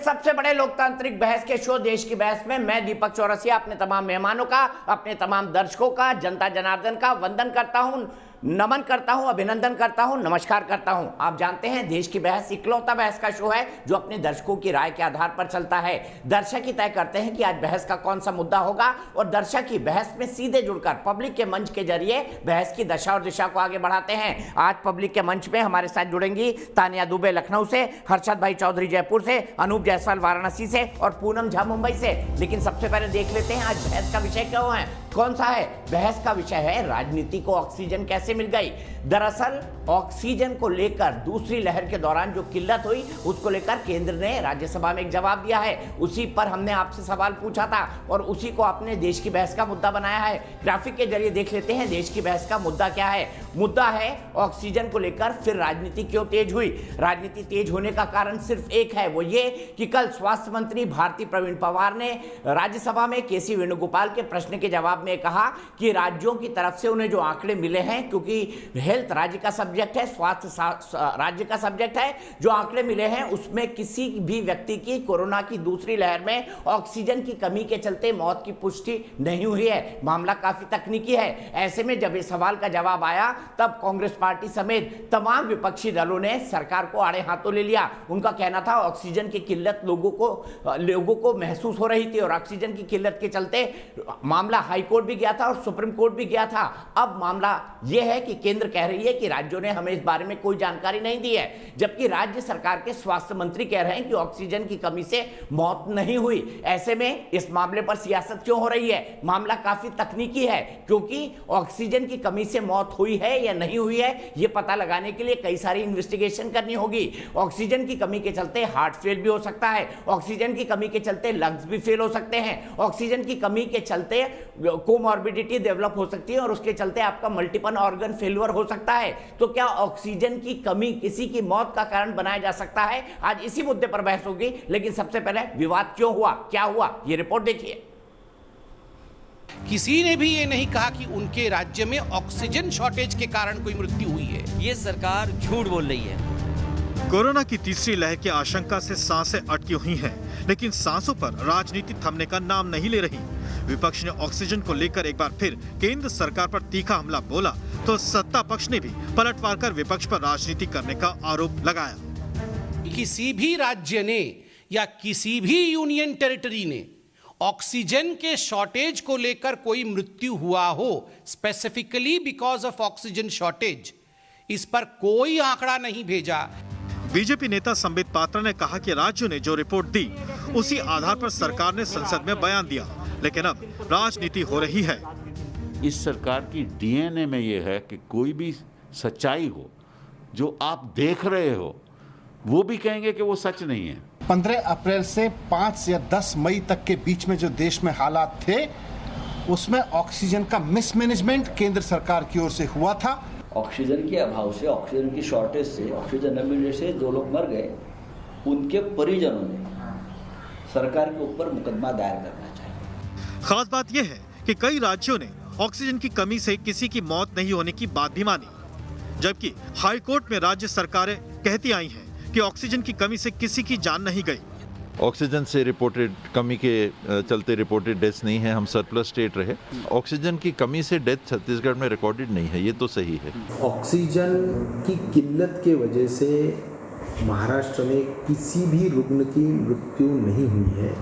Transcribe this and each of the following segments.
सबसे बड़े लोकतांत्रिक बहस के शो देश की बहस में मैं दीपक चौरसिया अपने तमाम मेहमानों का, अपने तमाम दर्शकों का, जनता जनार्दन का वंदन करता हूं, नमन करता हूं, अभिनंदन करता हूं, नमस्कार करता हूं। आप जानते हैं देश की बहस इकलौता बहस का शो है जो अपने दर्शकों की राय के आधार पर चलता है। दर्शक ही तय करते हैं कि आज बहस का कौन सा मुद्दा होगा और दर्शक ही बहस में सीधे जुड़कर पब्लिक के मंच के जरिए बहस की दशा और दिशा को आगे बढ़ाते हैं। आज पब्लिक के मंच में हमारे साथ जुड़ेंगी तानिया दुबे लखनऊ से, हर्षद भाई चौधरी जयपुर से, अनूप जायसवाल वाराणसी से और पूनम झा मुंबई से। लेकिन सबसे पहले देख लेते हैं आज बहस का विषय क्या है, कौन सा है। बहस का विषय है राजनीति को ऑक्सीजन कैसे मिल गई। दरअसल ऑक्सीजन को लेकर दूसरी लहर के दौरान जो किल्लत हुई उसको लेकर केंद्र ने राज्यसभा में एक जवाब दिया है। उसी पर हमने आपसे सवाल पूछा था और उसी को आपने देश की बहस का मुद्दा बनाया है। ग्राफिक के जरिए देख लेते हैं देश की बहस का मुद्दा क्या है। मुद्दा है ऑक्सीजन को लेकर फिर राजनीति क्यों तेज हुई। राजनीति तेज होने का कारण सिर्फ एक है, वो ये कि कल स्वास्थ्य मंत्री भारती प्रवीण पवार ने राज्यसभा में केसी वेणुगोपाल के प्रश्न के जवाब में कहा कि राज्यों की तरफ से उन्हें जो आंकड़े मिले हैं, क्योंकि हेल्थ राज्य का सब्जेक्ट है, स्वास्थ्य राज्य का सब्जेक्ट है, जो आंकड़े मिले हैं उसमें किसी भी व्यक्ति की कोरोना की दूसरी लहर में ऑक्सीजन की कमी के चलते मौत की पुष्टि नहीं हुई है। मामला काफी तकनीकी है। ऐसे में जब इस सवाल का जवाब आया तब कांग्रेस पार्टी समेत तमाम विपक्षी दलों ने सरकार को आड़े हाथों ले लिया। उनका कहना था ऑक्सीजन की किल्लत लोगों को महसूस हो रही थी और ऑक्सीजन की किल्लत के चलते मामला हाई कोर्ट भी गया था और सुप्रीम कोर्ट भी गया था। अब मामला यह है कि केंद्र कह रही है कि राज्यों ने हमें इस बारे में कोई जानकारी नहीं दी है, जबकि राज्य सरकार के स्वास्थ्य मंत्री कह रहे हैं कि ऑक्सीजन की कमी से मौत नहीं हुई। ऐसे में इस मामले पर सियासत क्यों हो रही है। मामला काफी तकनीकी है, क्योंकि ऑक्सीजन की कमी से मौत हुई है या नहीं हुई है यह पता लगाने के लिए कई सारी इन्वेस्टिगेशन करनी होगी। ऑक्सीजन की कमी के चलते हार्ट फेल भी हो सकता है, ऑक्सीजन की कमी के चलते लंग्स भी फेल हो सकते हैं, ऑक्सीजन की कमी के चलते कोमॉर्बिडिटी डेवलप हो सकती है और उसके चलते आपका मल्टीपल ऑर्गन फेल्यूर हो सकता है। तो क्या ऑक्सीजन की कमी किसी की मौत का कारण बनाया जा सकता है? आज इसी मुद्दे पर बहस होगी। लेकिन सबसे पहले विवाद क्यों हुआ, क्या हुआ, ये रिपोर्ट देखिए। किसी ने भी ये नहीं कहा कि उनके राज्य में ऑक्सीजन शॉर्टेज के कारण कोई मृत्यु हुई है। ये सरकार झूठ बोल रही है। कोरोना की तीसरी लहर की आशंका से सांसें अटकी हुई हैं, लेकिन सांसों पर राजनीति थमने का नाम नहीं ले रही। विपक्ष ने ऑक्सीजन को लेकर एक बार फिर केंद्र सरकार पर तीखा हमला बोला तो सत्ता पक्ष ने भी पलटवार कर विपक्ष पर राजनीति करने का आरोप लगाया। किसी भी राज्य ने या किसी भी यूनियन टेरिटरी ने ऑक्सीजन के शॉर्टेज को लेकर कोई मृत्यु हुआ हो specifically because of oxygen shortage, इस पर कोई आंकड़ा नहीं भेजा। बीजेपी नेता संबित पात्रा ने कहा कि राज्यों ने जो रिपोर्ट दी उसी आधार पर सरकार ने संसद में बयान दिया, लेकिन अब राजनीति हो रही है। इस सरकार की डीएनए में यह है कि कोई भी सच्चाई हो जो आप देख रहे हो वो भी कहेंगे कि वो सच नहीं है। 15 अप्रैल से 5 या 10 मई तक के बीच में जो देश में हालात थे उसमें ऑक्सीजन का मिसमैनेजमेंट केंद्र सरकार की ओर से हुआ था। ऑक्सीजन के अभाव से, ऑक्सीजन की शॉर्टेज से, ऑक्सीजन न मिलने से जो लोग मर गए उनके परिजनों ने सरकार के ऊपर मुकदमा दायर करना चाहिए। खास बात यह है कि कई राज्यों ने ऑक्सीजन की कमी से किसी की मौत नहीं होने की बात भी मानी, जबकि हाई कोर्ट में राज्य सरकारें कहती आई हैं कि ऑक्सीजन की कमी से किसी की जान नहीं गई। ऑक्सीजन से रिपोर्टेड कमी के चलते रिपोर्टेड डेथ्स नहीं है, हम सरप्लस स्टेट रहे। ऑक्सीजन की कमी से डेथ छत्तीसगढ़ में रिकॉर्डेड नहीं है, ये तो सही है। ऑक्सीजन की किल्लत के वजह से महाराष्ट्र में किसी भी रुग्ण की मृत्यु नहीं हुई है।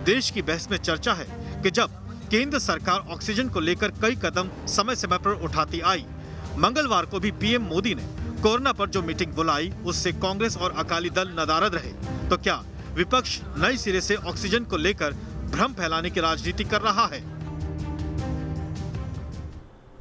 देश की बहस में चर्चा है कि जब केंद्र सरकार ऑक्सीजन को लेकर कई कदम समय समय पर उठाती आई, मंगलवार को भी पीएम मोदी ने कोरोना पर जो मीटिंग बुलाई उससे कांग्रेस और अकाली दल नदारद रहे। तो क्या विपक्ष नए सिरे से ऑक्सीजन को लेकर भ्रम फैलाने की राजनीति कर रहा है?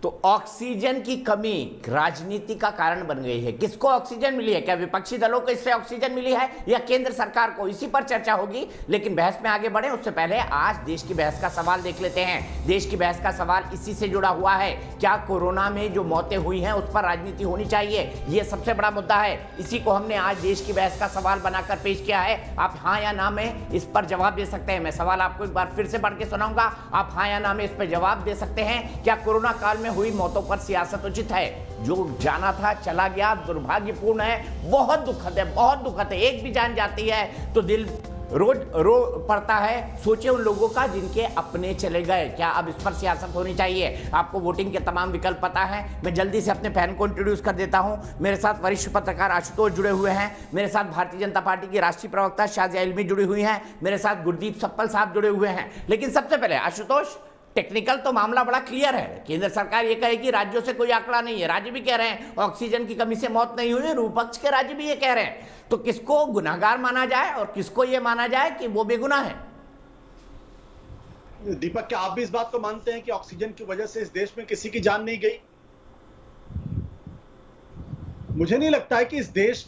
तो ऑक्सीजन की कमी राजनीति का कारण बन गई है। किसको ऑक्सीजन मिली है? क्या विपक्षी दलों को इससे ऑक्सीजन मिली है या केंद्र सरकार को? इसी पर चर्चा होगी। लेकिन बहस में आगे बढ़े उससे पहले आज देश की बहस का सवाल देख लेते हैं। देश की बहस का सवाल इसी से जुड़ा हुआ है। क्या कोरोना में जो मौतें हुई हैं उस पर राजनीति होनी चाहिए? यह सबसे बड़ा मुद्दा है। इसी को हमने आज देश की बहस का सवाल बनाकर पेश किया है। आप हाँ या ना में इस पर जवाब दे सकते हैं। मैं सवाल आपको एक बार फिर से पढ़ के सुनाऊंगा, आप हाँ या ना में इस पर जवाब दे सकते हैं। क्या कोरोना काल में में हुई मौतों पर सियासत उचित है। जो जाना था चला गया, दुर्भाग्यपूर्ण है, बहुत दुखद है, बहुत दुखद है। एक भी जान जाती है तो दिल रो पड़ता है। सोचिए उन लोगों का जिनके अपने चले गए। क्या अब इस पर सियासत होनी चाहिए? आपको वोटिंग के तमाम विकल्प पता है। मैं जल्दी से अपने फैन को इंट्रोड्यूस कर देता हूं। मेरे साथ वरिष्ठ पत्रकार आशुतोष जुड़े हुए हैं, मेरे साथ भारतीय जनता पार्टी की राष्ट्रीय प्रवक्ता शाजिया इल्मी जुड़ी हुई हैं, मेरे साथ गुरदीप सप्पल साहब जुड़े हुए हैं। लेकिन सबसे पहले आशुतोष, टेक्निकल तो मामला बड़ा क्लियर है। केंद्र सरकार ये कहे कि राज्यों से कोई आंकड़ा नहीं है, राज्य भी कह रहे हैं ऑक्सीजन की कमी से मौत नहीं हुई, विपक्ष के राज्य भी ये कह रहे हैं। तो किसको गुनाहगार माना जाए और किसको ये माना जाए कि वो बेगुनाह है? दीपक, क्या आप भी इस बात को मानते हैं कि ऑक्सीजन की वजह से इस देश में किसी की जान नहीं गई? मुझे नहीं लगता है कि इस देश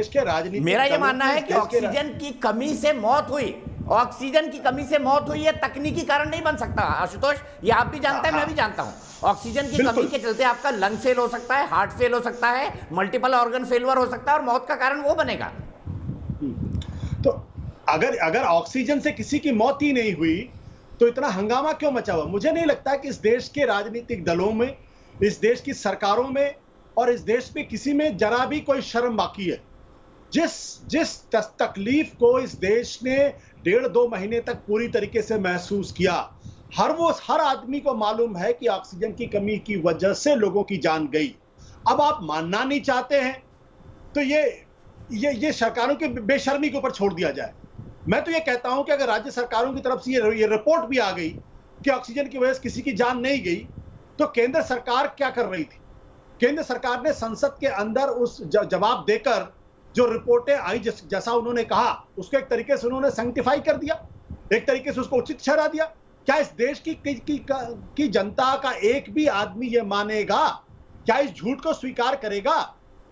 के राजनीति, मेरा ये मानना है कि ऑक्सीजन की कमी से मौत हुई, ऑक्सीजन की कमी से मौत हुई, ये तकनीकी कारण नहीं बन सकता। आशुतोष, ये आप भी जानते हैं, मैं भी जानता हूं। ऑक्सीजन की कमी के चलते आपका लंग फेल हो सकता है, हार्ट फेल हो सकता है, मल्टीपल ऑर्गन फेलियर हो सकता है और मौत का कारण वो बनेगा। तो अगर ऑक्सीजन से किसी की मौत ही नहीं हुई तो इतना हंगामा क्यों मचा हुआ? मुझे नहीं लगता कि इस देश के राजनीतिक दलों में, इस देश की सरकारों में और इस देश में किसी में जरा भी कोई शर्म बाकी है। जिस तकलीफ को इस देश ने 1.5-2 महीने तक पूरी तरीके से महसूस किया, हर आदमी को मालूम है कि ऑक्सीजन की कमी की वजह से लोगों की जान गई। अब आप मानना नहीं चाहते हैं तो ये सरकारों की बेशर्मी के ऊपर छोड़ दिया जाए। मैं तो ये कहता हूं कि अगर राज्य सरकारों की तरफ से ये रिपोर्ट भी आ गई कि ऑक्सीजन की वजह से किसी की जान नहीं गई, तो केंद्र सरकार क्या कर रही थी? केंद्र सरकार ने संसद के अंदर उस जवाब देकर जो रिपोर्टें आई, जैसा उन्होंने कहा, उसको एक तरीके से उन्होंने सैंक्टिफाई कर दिया, एक तरीके से उसको उचित ठहरा दिया। क्या इस देश की जनता का एक भी आदमी ये मानेगा? क्या इस झूठ को स्वीकार करेगा?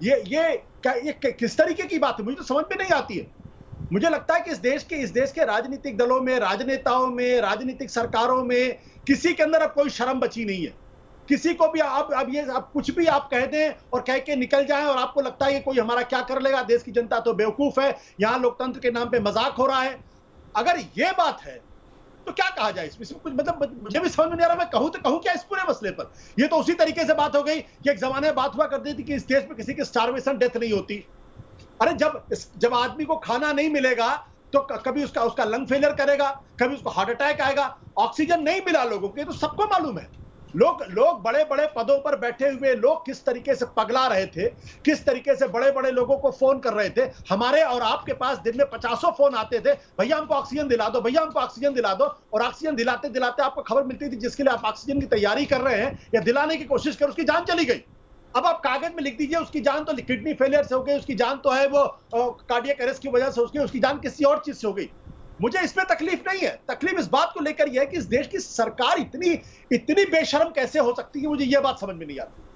ये किस तरीके की बात है? मुझे तो समझ में नहीं आती है। मुझे लगता है कि इस देश के राजनीतिक दलों में, राजनेताओं में, राजनीतिक सरकारों में किसी के अंदर अब कोई शर्म बची नहीं है। किसी को भी अब कुछ भी आप कह दें और कह के निकल जाएं और आपको लगता है कि कोई हमारा क्या कर लेगा, देश की जनता तो बेवकूफ है, यहां लोकतंत्र के नाम पे मजाक हो रहा है। अगर ये बात है तो क्या कहा जाए? इसमें कुछ मतलब मुझे भी समझ में नहीं आ रहा। मैं कहूं तो कहूं क्या इस पूरे मसले पर? ये तो उसी तरीके से बात हो गई कि एक जमाने में बात हुआ करती थी कि इस देश में किसी की स्टारवेशन डेथ नहीं होती। अरे जब आदमी को खाना नहीं मिलेगा तो कभी उसका लंग फेलियर करेगा, कभी उसको हार्ट अटैक आएगा। ऑक्सीजन नहीं मिला लोगों को, तो सबको मालूम है। लोग बड़े बड़े पदों पर बैठे हुए लोग किस तरीके से पगला रहे थे, किस तरीके से बड़े बड़े लोगों को फोन कर रहे थे। हमारे और आपके पास दिन में 50 फोन आते थे, भैया हमको ऑक्सीजन दिला दो, भैया हमको ऑक्सीजन दिला दो। और ऑक्सीजन दिलाते दिलाते आपको खबर मिलती थी जिसके लिए आप ऑक्सीजन की तैयारी कर रहे हैं या दिलाने की कोशिश कर, उसकी जान चली गई। अब आप कागज में लिख दीजिए उसकी जान तो किडनी फेलियर से हो गई, उसकी जान तो है वो कार्डियक अरेस्ट की वजह से उसकी जान किसी और चीज से हो गई। मुझे इसमें तकलीफ नहीं है। तकलीफ इस बात को लेकर यह है कि इस देश की सरकार इतनी बेशर्म कैसे हो सकती है, मुझे यह बात समझ में नहीं आती।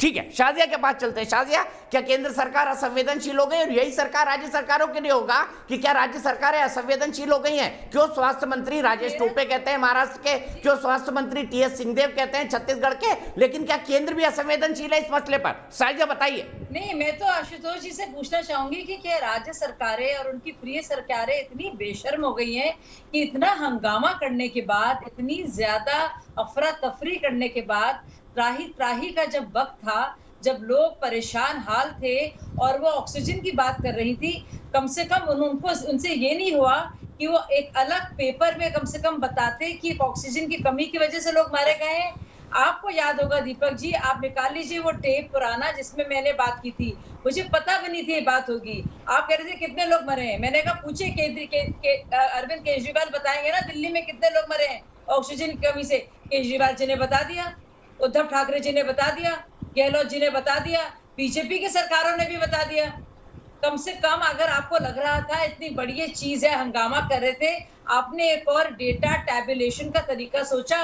ठीक है, शाजिया के पास चलते हैं। शाजिया, क्या केंद्र सरकार असंवेदनशील हो गई और यही सरकार राज्य सरकारों के लिए होगा कि क्या राज्य सरकारें असंवेदनशील हो गई हैं? क्यों स्वास्थ्य मंत्री राजेश टोपे कहते हैं महाराष्ट्र के, क्यों स्वास्थ्य मंत्री टीएस सिंहदेव कहते हैं छत्तीसगढ़ के, लेकिन क्या केंद्र भी असंवेदनशील है इस मसले पर? शाजिया बताइए। नहीं, मैं तो आशुतोष जी से पूछना चाहूंगी कि क्या राज्य सरकारें और उनकी प्रिय सरकारें इतनी बेशर्म हो गई हैं कि इतना हंगामा करने के बाद, इतनी ज्यादा अफरा तफरी करने के बाद, त्राही का जब वक्त था, जब लोग परेशान हाल थे और वो ऑक्सीजन की बात कर रही थी, कम से कम उनसे ये नहीं हुआ कि वो एक अलग पेपर में कम से कम बताते कि ऑक्सीजन की कमी की वजह से लोग मारे गए हैं। आपको याद होगा दीपक जी, आप निकाल लीजिए वो टेप पुराना जिसमें मैंने बात की थी। मुझे पता भी नहीं थी ये बात होगी। आप कह रहे थे कितने लोग मरे हैं, मैंने कहा पूछे अरविंद केजरीवाल बताएंगे ना दिल्ली में कितने लोग मरे हैं ऑक्सीजन की कमी से। केजरीवाल जी ने बता दिया, उद्धव ठाकरे जी ने बता दिया, गहलोत जी ने बता दिया, बीजेपी की सरकारों ने भी बता दिया। कम से कम अगर आपको लग रहा था इतनी बड़ी चीज है, हंगामा कर रहे थे, आपने एक और डेटा टैबुलेशन का तरीका सोचा।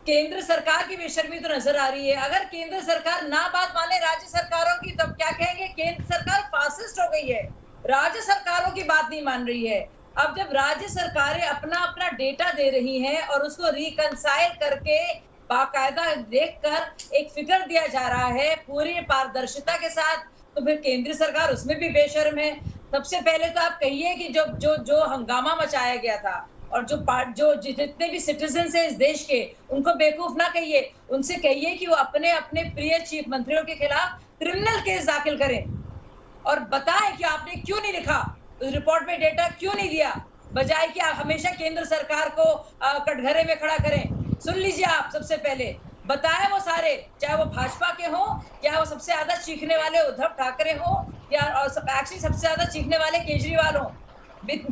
केंद्र सरकार की बेशर्मी तो नजर आ रही है। अगर केंद्र सरकार ना बात माने राज्य सरकारों की, तब क्या कहेंगे? केंद्र सरकार फासिस्ट हो गई है, राज्य सरकारों की बात नहीं मान रही है। अब जब राज्य सरकारें अपना डेटा दे रही हैं और उसको रिकंसाइल करके बाकायदा देखकर एक फिगर दिया जा रहा है पूरी पारदर्शिता के साथ, तो फिर केंद्र सरकार उसमें भी बेशर्म है। सबसे पहले तो आप कहिए कि जो हंगामा मचाया गया था और जो जितने भी सिटीजन हैं इस देश के, उनको बेवकूफ ना कहिए। उनसे कहिए कि वो अपने अपने प्रिय चीफ मंत्रियों के खिलाफ क्रिमिनल केस दाखिल करें और बताएं कि आपने क्यों नहीं लिखा, उस रिपोर्ट में डेटा क्यों नहीं दिया, बजाय कि आप हमेशा केंद्र सरकार को कटघरे में खड़ा करें। सुन लीजिए, आप सबसे पहले बताएं वो सारे, चाहे वो भाजपा के हों या वो सबसे ज्यादा चीखने वाले उद्धव ठाकरे हों या एक्चुअली सबसे ज्यादा चीखने वाले केजरीवाल हों।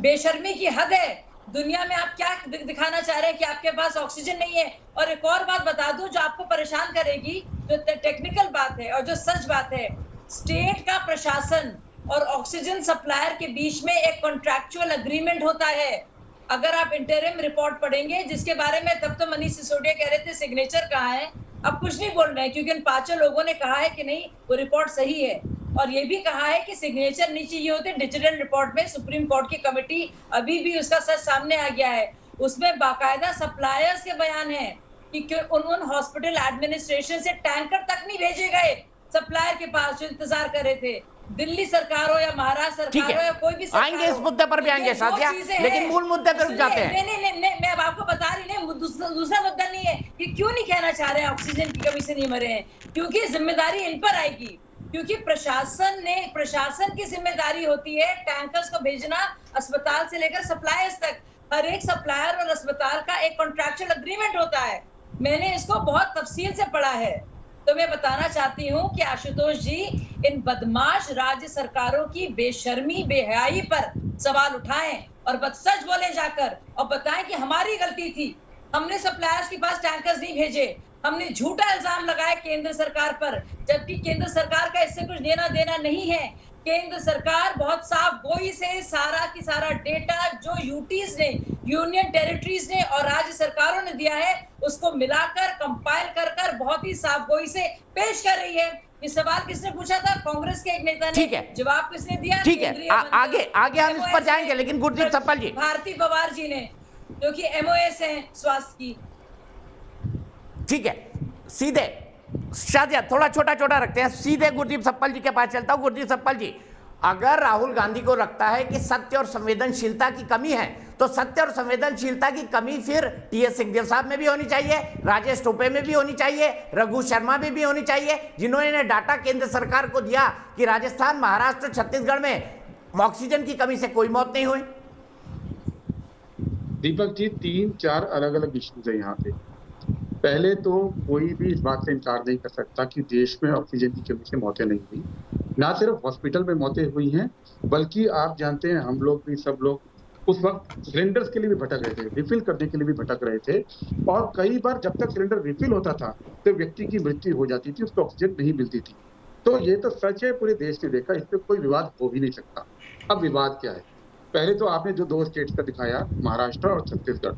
बेशर्मी की हद है। दुनिया में आप क्या दिखाना चाह रहे हैं कि आपके पास ऑक्सीजन नहीं है। और एक और बात बता दूं जो आपको परेशान करेगी, जो टेक्निकल बात है और जो सच बात है, स्टेट का प्रशासन और ऑक्सीजन सप्लायर के बीच में एक कॉन्ट्रैक्चुअल एग्रीमेंट होता है। अगर आप इंटरिम रिपोर्ट पढ़ेंगे, जिसके बारे में तब तो मनीष सिसोदिया कह रहे थे सिग्नेचर कहाँ है, अब कुछ नहीं बोल रहे हैं क्योंकि उन 5 लोगों ने कहा है कि नहीं वो रिपोर्ट सही है। और ये भी कहा है कि सिग्नेचर नहीं चाहिए होते डिजिटल रिपोर्ट में। सुप्रीम कोर्ट की कमेटी अभी भी उसका सच सामने आ गया है। उसमें बाकायदा सप्लायर्स के बयान है कि उन हॉस्पिटल एडमिनिस्ट्रेशन से टैंकर तक नहीं भेजे गए सप्लायर के पास जो इंतजार कर रहे थे। दिल्ली सरकार हो या महाराष्ट्र सरकार हो या कोई भी सरकार आएंगे इस मुद्दे पर भी आएंगे साथिया, लेकिन मूल मुद्दे पर रुक जाते हैं। नहीं, मैं अब आपको बता रही नहीं, दूसरा मुद्दा नहीं है कि क्यों नहीं कहना चाह रहे हैं ऑक्सीजन की कमी से नहीं मरे हैं, क्योंकि जिम्मेदारी इन पर आएगी। क्योंकि प्रशासन की जिम्मेदारी होती है टैंकर्स को भेजना अस्पताल से लेकर सप्लायर्स तक। हर एक सप्लायर और अस्पताल का एक कॉन्ट्रैक्चुअल एग्रीमेंट होता है। मैंने इसको बहुत तफसील से पढ़ा है। तो मैं बताना चाहती हूँ कि आशुतोष जी, इन बदमाश राज्य सरकारों की बेशर्मी बेहयाई पर सवाल उठाएं और सच बोले जाकर और बताएं कि हमारी गलती थी, हमने सप्लायर्स के पास टैंकर्स नहीं भेजे, हमने झूठा इल्जाम लगाया केंद्र सरकार पर, जबकि केंद्र सरकार का इससे कुछ लेना देना नहीं है। केंद्र सरकार बहुत साफ गोई से सारा की सारा डेटा जो यूटीज ने, यूनियन टेरिटरीज ने और राज्य सरकारों ने दिया है, उसको मिलाकर कंपाइल कर बहुत ही साफ गोई से पेश कर रही है। ये सवाल किसने पूछा था? कांग्रेस के एक नेता ने। ठीक है, जवाब किसने दिया? ठीक है, आगे हम इस पर जाएंगे, लेकिन गुरदीप सप्पल जी, भारती पवार जी ने, जो कि एमओएस है स्वास्थ्य की। ठीक है, सीधे शादिया थोड़ा छोटा रखते हैं, सीधे गुरदीप सप्पल जी के पास चलता हूं। गुरदीप सप्पल जी, अगर राहुल गांधी को लगता है कि सत्य और संवेदनशीलता की कमी है, तो सत्य और संवेदनशीलता की कमी फिर टीएस सिंहदेव साहब में भी होनी चाहिए, राजेश टोपे में भी होनी चाहिए, रघु शर्मा में भी होनी चाहिए, जिन्होंने डाटा केंद्र सरकार को दिया कि राजस्थान, महाराष्ट्र, छत्तीसगढ़ में ऑक्सीजन की कमी से कोई मौत नहीं हुई। दीपक जी, 3-4 अलग अलग इश्यूज है यहाँ पे। पहले तो कोई भी इस बात से इनकार नहीं कर सकता कि देश में ऑक्सीजन की कमी से मौतें नहीं हुई। ना सिर्फ हॉस्पिटल में मौतें हुई हैं, बल्कि आप जानते हैं हम लोग भी, सब लोग उस वक्त सिलेंडर्स के लिए भी भटक रहे थे, रिफिल करने के लिए भी भटक रहे थे। और कई बार जब तक सिलेंडर रिफिल होता था तो व्यक्ति की मृत्यु हो जाती थी, उसको ऑक्सीजन नहीं मिलती थी। तो ये तो सच है, पूरे देश ने देखा, इस पर कोई विवाद हो ही नहीं सकता। अब विवाद क्या है? पहले तो आपने जो 2 स्टेट्स का दिखाया, महाराष्ट्र और छत्तीसगढ़,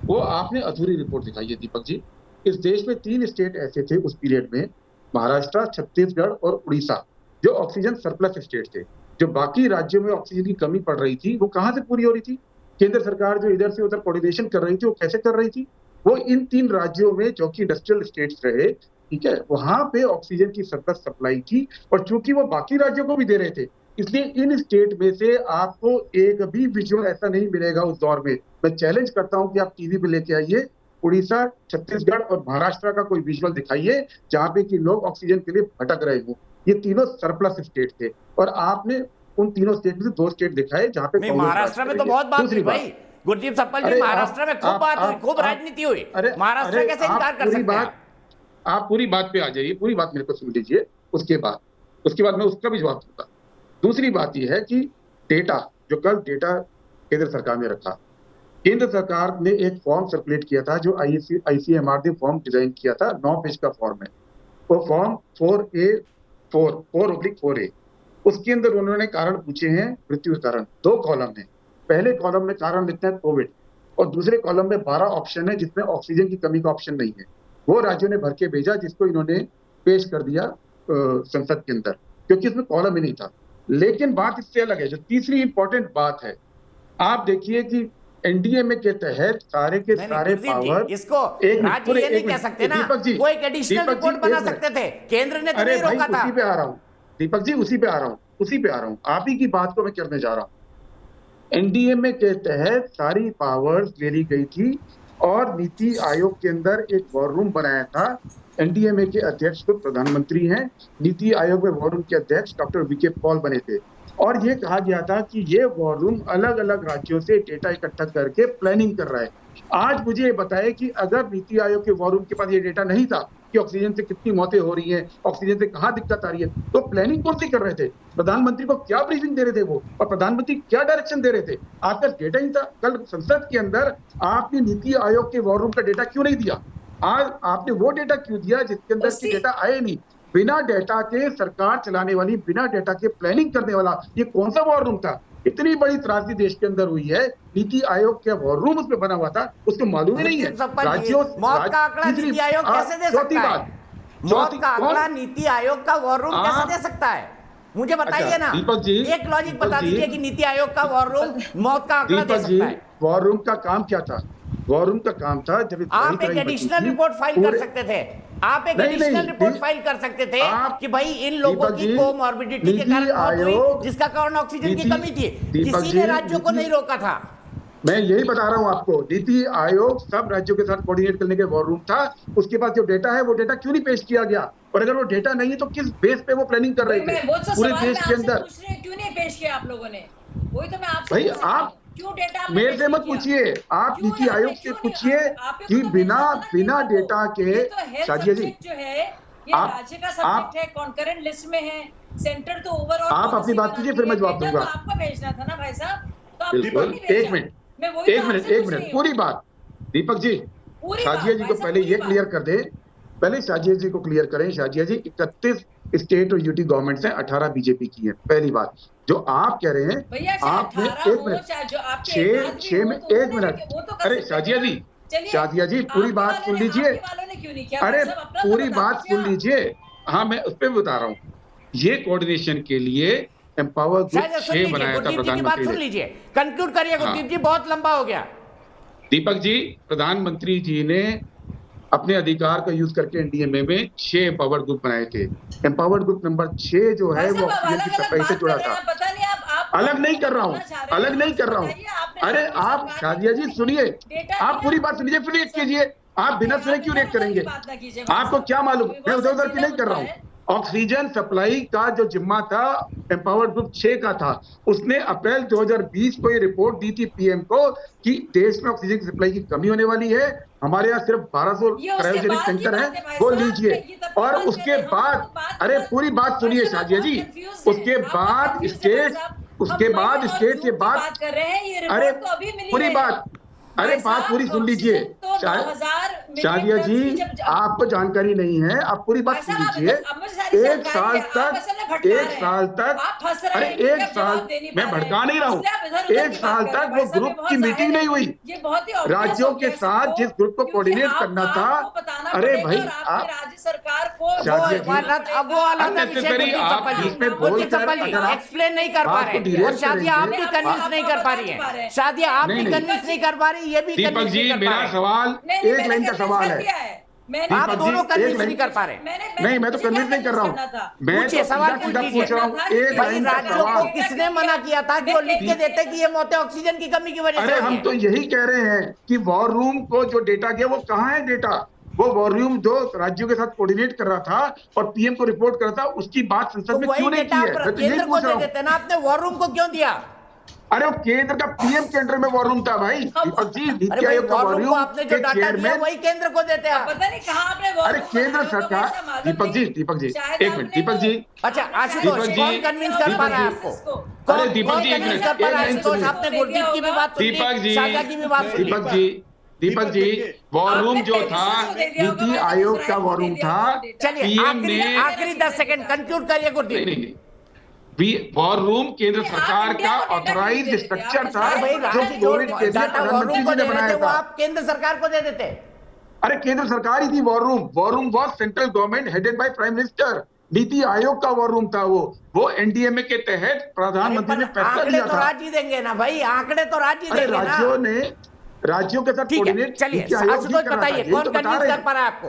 वो आपने अधूरी रिपोर्ट दिखाई है दीपक जी। इस देश में 3 स्टेट ऐसे थे उस पीरियड में, महाराष्ट्र, छत्तीसगढ़ और उड़ीसा, जो ऑक्सीजन सरप्लस स्टेट थे। जो बाकी राज्यों में ऑक्सीजन की कमी पड़ रही थी, वो कहाँ से पूरी हो रही थी? केंद्र सरकार जो इधर से उधर कोऑर्डिनेशन कर रही थी, वो कैसे कर रही थी? वो इन 3 राज्यों में, जो कि इंडस्ट्रियल स्टेट्स रहे, ठीक है, वहां पे ऑक्सीजन की सरप्लस सप्लाई थी। और चूंकि वो बाकी राज्यों को भी दे रहे थे, इसलिए इन स्टेट में से आपको एक भी विजुअल ऐसा नहीं मिलेगा उस दौर में। मैं चैलेंज करता हूं कि आप टीवी पे लेके आइए, उड़ीसा, छत्तीसगढ़ और महाराष्ट्र का कोई विजुअल दिखाइए जहां पे कि लोग ऑक्सीजन के लिए भटक रहे हो। ये तीनों सरप्लस स्टेट थे और आपने उन तीनों स्टेट में से 2 स्टेट दिखाए जहां पे महाराष्ट्र में तो बहुत बात हुई भाई। गुरदीप सप्पल जी, महाराष्ट्र में खूब बात हुई, खूब राजनीति हुई। महाराष्ट्र कैसे इनकार कर सकते हैं? आप पूरी बात पे आ जाइए, पूरी बात मेरे को सुन लीजिए। उसके बाद मैं उसका भी जवाब दूंगा। दूसरी बात यह है कि डेटा, जो कल डेटा केंद्र सरकार ने रखा, केंद्र सरकार ने एक फॉर्म सर्कुलेट किया था, जो ICMR ने फॉर्म डिजाइन किया था, 9 पेज का फॉर्म है। वो फॉर्म 4/4A, उसके अंदर उन्होंने कारण पूछे हैं, मृत्यु के कारण 2 कॉलम है। पहले कॉलम में कारण लिखता है कोविड और दूसरे कॉलम में 12 ऑप्शन है जिसमें ऑक्सीजन की कमी का ऑप्शन नहीं है। वो राज्यों ने भर के भेजा, जिसको इन्होंने पेश कर दिया संसद के अंदर, क्योंकि इसमें कॉलम ही नहीं था। लेकिन बात इससे अलग है। जो तीसरी इंपॉर्टेंट बात है, आप देखिए कि एनडीएमए के तहत सारे के सारे पावर, इसको राज्य ये नहीं कह सकते ना, वो एक एडिशनल रिपोर्ट बना सकते थे, केंद्र ने तो नहीं रोका था। उसी पे आ रहा हूँ दीपक जी, उसी पे आ रहा हूँ। आप ही की बात को मैं करने जा रहा हूँ। एनडीएमए के तहत सारी पावर्स ले ली गई थी और नीति आयोग के अंदर एक वॉर रूम बनाया था। एनडीएमए के अध्यक्ष तो प्रधानमंत्री हैं, नीति आयोग में वॉर रूम के अध्यक्ष डॉक्टर वीके पॉल बने थे और ये कहा गया था कि ये वॉर रूम अलग अलग राज्यों से डेटा इकट्ठा करके प्लानिंग कर रहा है। आज मुझे ये बताएं कि अगर नीति आयोग के वॉर रूम के पास ये डेटा नहीं था कि ऑक्सीजन से कितनी मौतें हो रही हैं, ऑक्सीजन से कहाँ दिक्कत आ रही है, तो प्लानिंग कौन सी कर रहे थे? प्रधानमंत्री को क्या ब्रीफिंग दे रहे थे वो, और प्रधानमंत्री क्या डायरेक्शन दे रहे थे? आपका डेटा ही था। कल संसद के अंदर आपने नीति आयोग के वॉर रूम का डेटा क्यों नहीं दिया? आज आपने वो डेटा क्यों दिया जिसके अंदर के डेटा आए नहीं? बिना डेटा के सरकार चलाने वाली, बिना डेटा के प्लानिंग करने वाला ये कौन सा वॉर रूम था? इतनी बड़ी त्रासदी देश के अंदर हुई है, नीति आयोग का वॉर रूम उसमें बना हुआ था, उसको मालूम ही नहीं है। राज्यों मौत का आंकड़ा नीति आयोग कैसे दे सकता है? मौत का आंकड़ा नीति आयोग का वॉर रूम कैसे दे सकता है? मुझे बताइए ना, एक लॉजिक बता दीजिए कि नीति आयोग का वॉर रूम मौत का आंकड़ा दे सकता है। वॉर रूम का काम क्या था? वॉर रूम का काम था जब आप एक एडिशनल रिपोर्ट फाइल कर सकते थे, आप एक एडिशनल रिपोर्ट फाइल कर सकते थे कि भाई इन लोगों की कोमॉर्बिडिटी के कारण मौत हुई, जिसका कारण ऑक्सीजन की कमी थी। किसी ने राज्यों को नहीं रोका था। मैं यही बता रहा हूँ आपको, नीति आयोग सब राज्यों के साथ कोऑर्डिनेट करने के वॉर रूम था। उसके पास जो डेटा है वो डेटा क्यों नहीं पेश किया गया? और अगर वो डेटा नहीं है तो किस बेस पे वो प्लानिंग कर रहे थे पूरे देश के अंदर? क्यों नहीं पेश किया आप लोगों ने? वही तो मैं आपसे भाई आप मेरे से मत पूछिए, आप नीति आयोग से पूछिए कि बिना डेटा के शाजिया जी जो है ये राज्य का सब्जेक्ट है, कॉन्करेंट लिस्ट में है, सेंटर तो ओवरऑल। आप अपनी बात कीजिए फिर मैं जवाब दूंगा। आपको भेजना था ना भाई साहब, तो बिल्कुल। एक मिनट पूरी बात दीपक जी, शाजिया जी को पहले ये क्लियर कर दे, पहले शाजिया जी को क्लियर करें। शाजिया जी 31 स्टेट और यूटी गवर्नमेंट से 18 बीजेपी की है। पहली बात जो आप कह रहे हैं, आपने एक मिनट, अरे शाजिया जी पूरी बात सुन लीजिए। अरे पूरी बात सुन लीजिए। हाँ मैं उस पर बता रहा हूँ, ये कोऑर्डिनेशन के लिए एम्पावर ग्रुप 6 बनाया था प्रधानमंत्री सुन लीजिए, कंक्लूड करिए गुरदीप जी, बहुत लंबा हो गया। दीपक जी, प्रधानमंत्री जी ने अपने अधिकार का यूज करके एनडीएमए में 6 एम्पावर्ड ग्रुप बनाए थे। एम्पावर्ड ग्रुप नंबर 6 जो है वो ऑक्सीजन की सप्लाई से जुड़ा था। अलग नहीं कर रहा हूँ, अरे आप शाजिया जी सुनिए, आप पूरी बात सुनिए फिर रिएक्ट कीजिए। आप बिना सुने क्यों रिएक्ट करेंगे? आपको क्या मालूम, मैं उधर उधर की नहीं कर रहा हूँ। ऑक्सीजन सप्लाई का जो जिम्मा था एम्पावर्ड ग्रुप 6 का था। उसने अप्रैल 2020 को ये रिपोर्ट दी थी पीएम को कि देश में ऑक्सीजन की सप्लाई की कमी होने वाली है, हमारे यहाँ सिर्फ 1200 क्रायोजेनिक टैंकर है, वो लीजिए। और उसके बाद, अरे पूरी बात सुनिए शाजिया जी, उसके बाद स्टेट के बाद, अरे पूरी बात, अरे बात पूरी सुन लीजिए शाजिया जी, आपको जानकारी नहीं है, आप पूरी बात सुन लीजिए। एक साल तक अरे एक साल, मैं भड़का नहीं रहा हूँ, एक साल तक वो ग्रुप की मीटिंग नहीं हुई राज्यों के साथ, जिस ग्रुप को कोऑर्डिनेट करना था। अरे भाई आप राज्य सरकार को एक्सप्लेन नहीं कर पा रहे, और शादिया आप भी कन्विंस नहीं कर पा रही है, शादिया आप भी कन्विंस नहीं कर पा रही, ये भी दीपक जी मेरा सवाल एक लाइन का सवाल है, आप दोनों कन्विंस नहीं कर पा रहे। नहीं मैं तो कन्विंस नहीं कर रहा हूँ, मैं सवाल पूछ रहा हूँ। एक लाइन का राज्यों को सवाल, किसने मना किया था कि वो लिख के देते कि ये मौतें ऑक्सीजन की कमी की वजह से? अरे हम तो यही कह रहे हैं कि वॉर रूम को जो डेटा गया वो कहाँ है डेटा? वो वॉर रूम जो राज्यों के साथ कोऑर्डिनेट कर रहा था और पीएम को रिपोर्ट कर रहा था, उसकी बात संसद में क्यों नहीं की है? मैं तो यही पूछ रहा हूँ। आपने वॉर रूम को क्यों दिया? अरे वो केंद्र का पीएम के अंडर में वॉर रूम था भाई दीपक जी, नीति आयोग का वॉर रूम आपने जो डाटा दिया वही केंद्र को देते हैं। पता नहीं कहां आपने वॉर, अरे केंद्र सरकार, दीपक जी एक मिनट, दीपक जी, अच्छा आशुतोष कौन कन्विंस कर पा रहा है आपको? अरे दीपक जी एक मिनट, आपने गुरदीप की भी बात सुनी, शाजा की भी बात सुनी। दीपक जी वॉर रूम जो था नीति आयोग का वॉर रूम था। चलिए आखिरी 10 सेकंड कंक्लूड करिए गुरदीप। वॉर रूम केंद्र सरकार का ऑथराइज्ड स्ट्रक्चर था जो कोविड के लिए प्रधानमंत्री जी ने बनाया था। आप केंद्र सरकार को दे देते। अरे केंद्र सरकार ही थी war room was central government headed by prime minister. NITI Aayog का वॉर रूम था वो एनडीएमए के तहत प्रधानमंत्री ने फैसला लिया था। राज्य देंगे ना भाई, आंकड़े तो राज्य देंगे ना। राज्यों के साथ कोऑर्डिनेट। चलिए आशुतोष बताइए कौन कन्विंस कर पा रहा है आपको?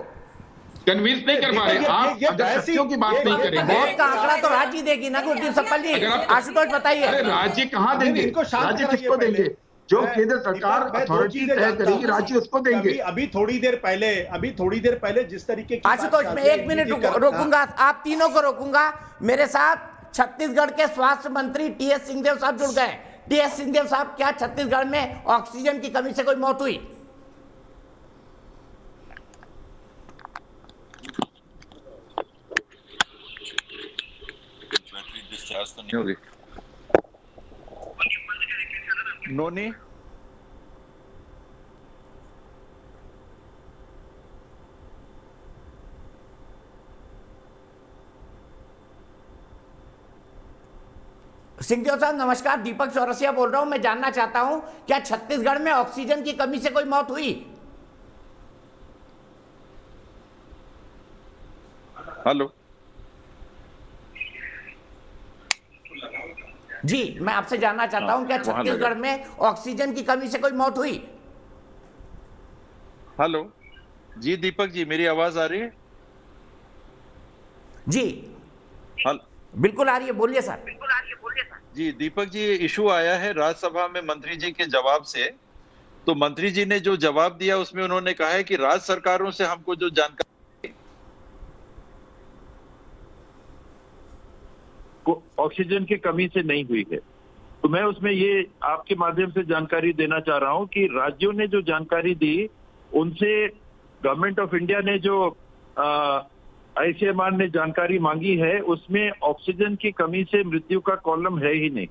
कन्विंस नहीं कर पा रहे आप। अगर सत्यों की बात नहीं करेंगे, मौत का आंकड़ा तो राज्य देगी ना गुरदीप सप्पल जी। आशुतोष बताइए, अरे राज्य कहाँ देंगे? राज्य किसको देंगे? जो केंद्र सरकार अथॉरिटी तय करेगी राज्य उसको देंगे। अभी थोड़ी देर पहले जिस तरीके की आशुतोष मैं 1 मिनट रोकूंगा, आप तीनों को रोकूंगा। मेरे साथ छत्तीसगढ़ के स्वास्थ्य मंत्री टीएस सिंहदेव साहब जुड़ गए। टीएस सिंहदेव साहब, क्या छत्तीसगढ़ में ऑक्सीजन की कमी से कोई मौत हुई? डिस्चार्ज तो नहीं होगी? नोनी सिंहदेव साहब नमस्कार, दीपक चौरसिया बोल रहा हूं। मैं जानना चाहता हूं क्या छत्तीसगढ़ में ऑक्सीजन की कमी से कोई मौत हुई? हेलो जी, मैं आपसे जानना चाहता हूं क्या छत्तीसगढ़ में ऑक्सीजन की कमी से कोई मौत हुई? हेलो जी दीपक जी, मेरी आवाज आ रही है? जी बिल्कुल आ रही है, बोलिए सर। जी दीपक जी, इशू आया है राज्यसभा में मंत्री जी के जवाब से। तो मंत्री जी ने जो जवाब दिया उसमें उन्होंने कहा है कि राज्य सरकारों से हमको जो जानकारी ऑक्सीजन की कमी से नहीं हुई है, तो मैं उसमें ये आपके माध्यम से जानकारी देना चाह रहा हूं कि राज्यों ने जो जानकारी दी उनसे गवर्नमेंट ऑफ इंडिया ने जो आईसीएमआर ने जानकारी मांगी है उसमें ऑक्सीजन की कमी से मृत्यु का कॉलम है ही नहीं।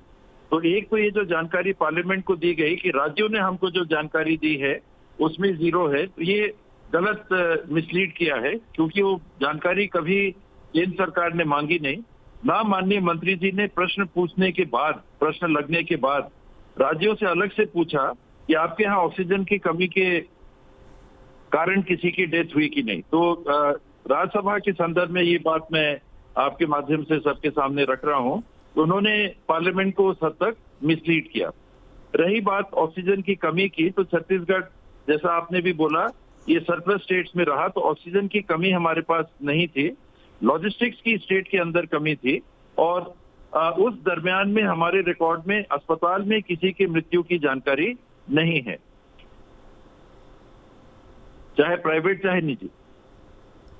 तो एक तो ये जो जानकारी पार्लियामेंट को दी गई कि राज्यों ने हमको जो जानकारी दी है उसमें 0 है, तो ये गलत मिसलीड किया है, क्योंकि वो जानकारी कभी केंद्र सरकार ने मांगी नहीं। ना माननीय मंत्री जी ने प्रश्न पूछने के बाद, प्रश्न लगने के बाद राज्यों से अलग से पूछा कि आपके यहाँ ऑक्सीजन की कमी के कारण किसी की डेथ हुई कि नहीं। तो राज्यसभा के संदर्भ में ये बात मैं आपके माध्यम से सबके सामने रख रहा हूं। उन्होंने पार्लियामेंट को उस हद तक मिसलीड किया। रही बात ऑक्सीजन की कमी की, तो छत्तीसगढ़ जैसा आपने भी बोला ये सरप्लस स्टेट्स में रहा, तो ऑक्सीजन की कमी हमारे पास नहीं थी। लॉजिस्टिक्स की स्टेट के अंदर कमी थी और उस दरमियान में हमारे रिकॉर्ड में अस्पताल में किसी की मृत्यु की जानकारी नहीं है, चाहे प्राइवेट चाहे निजी।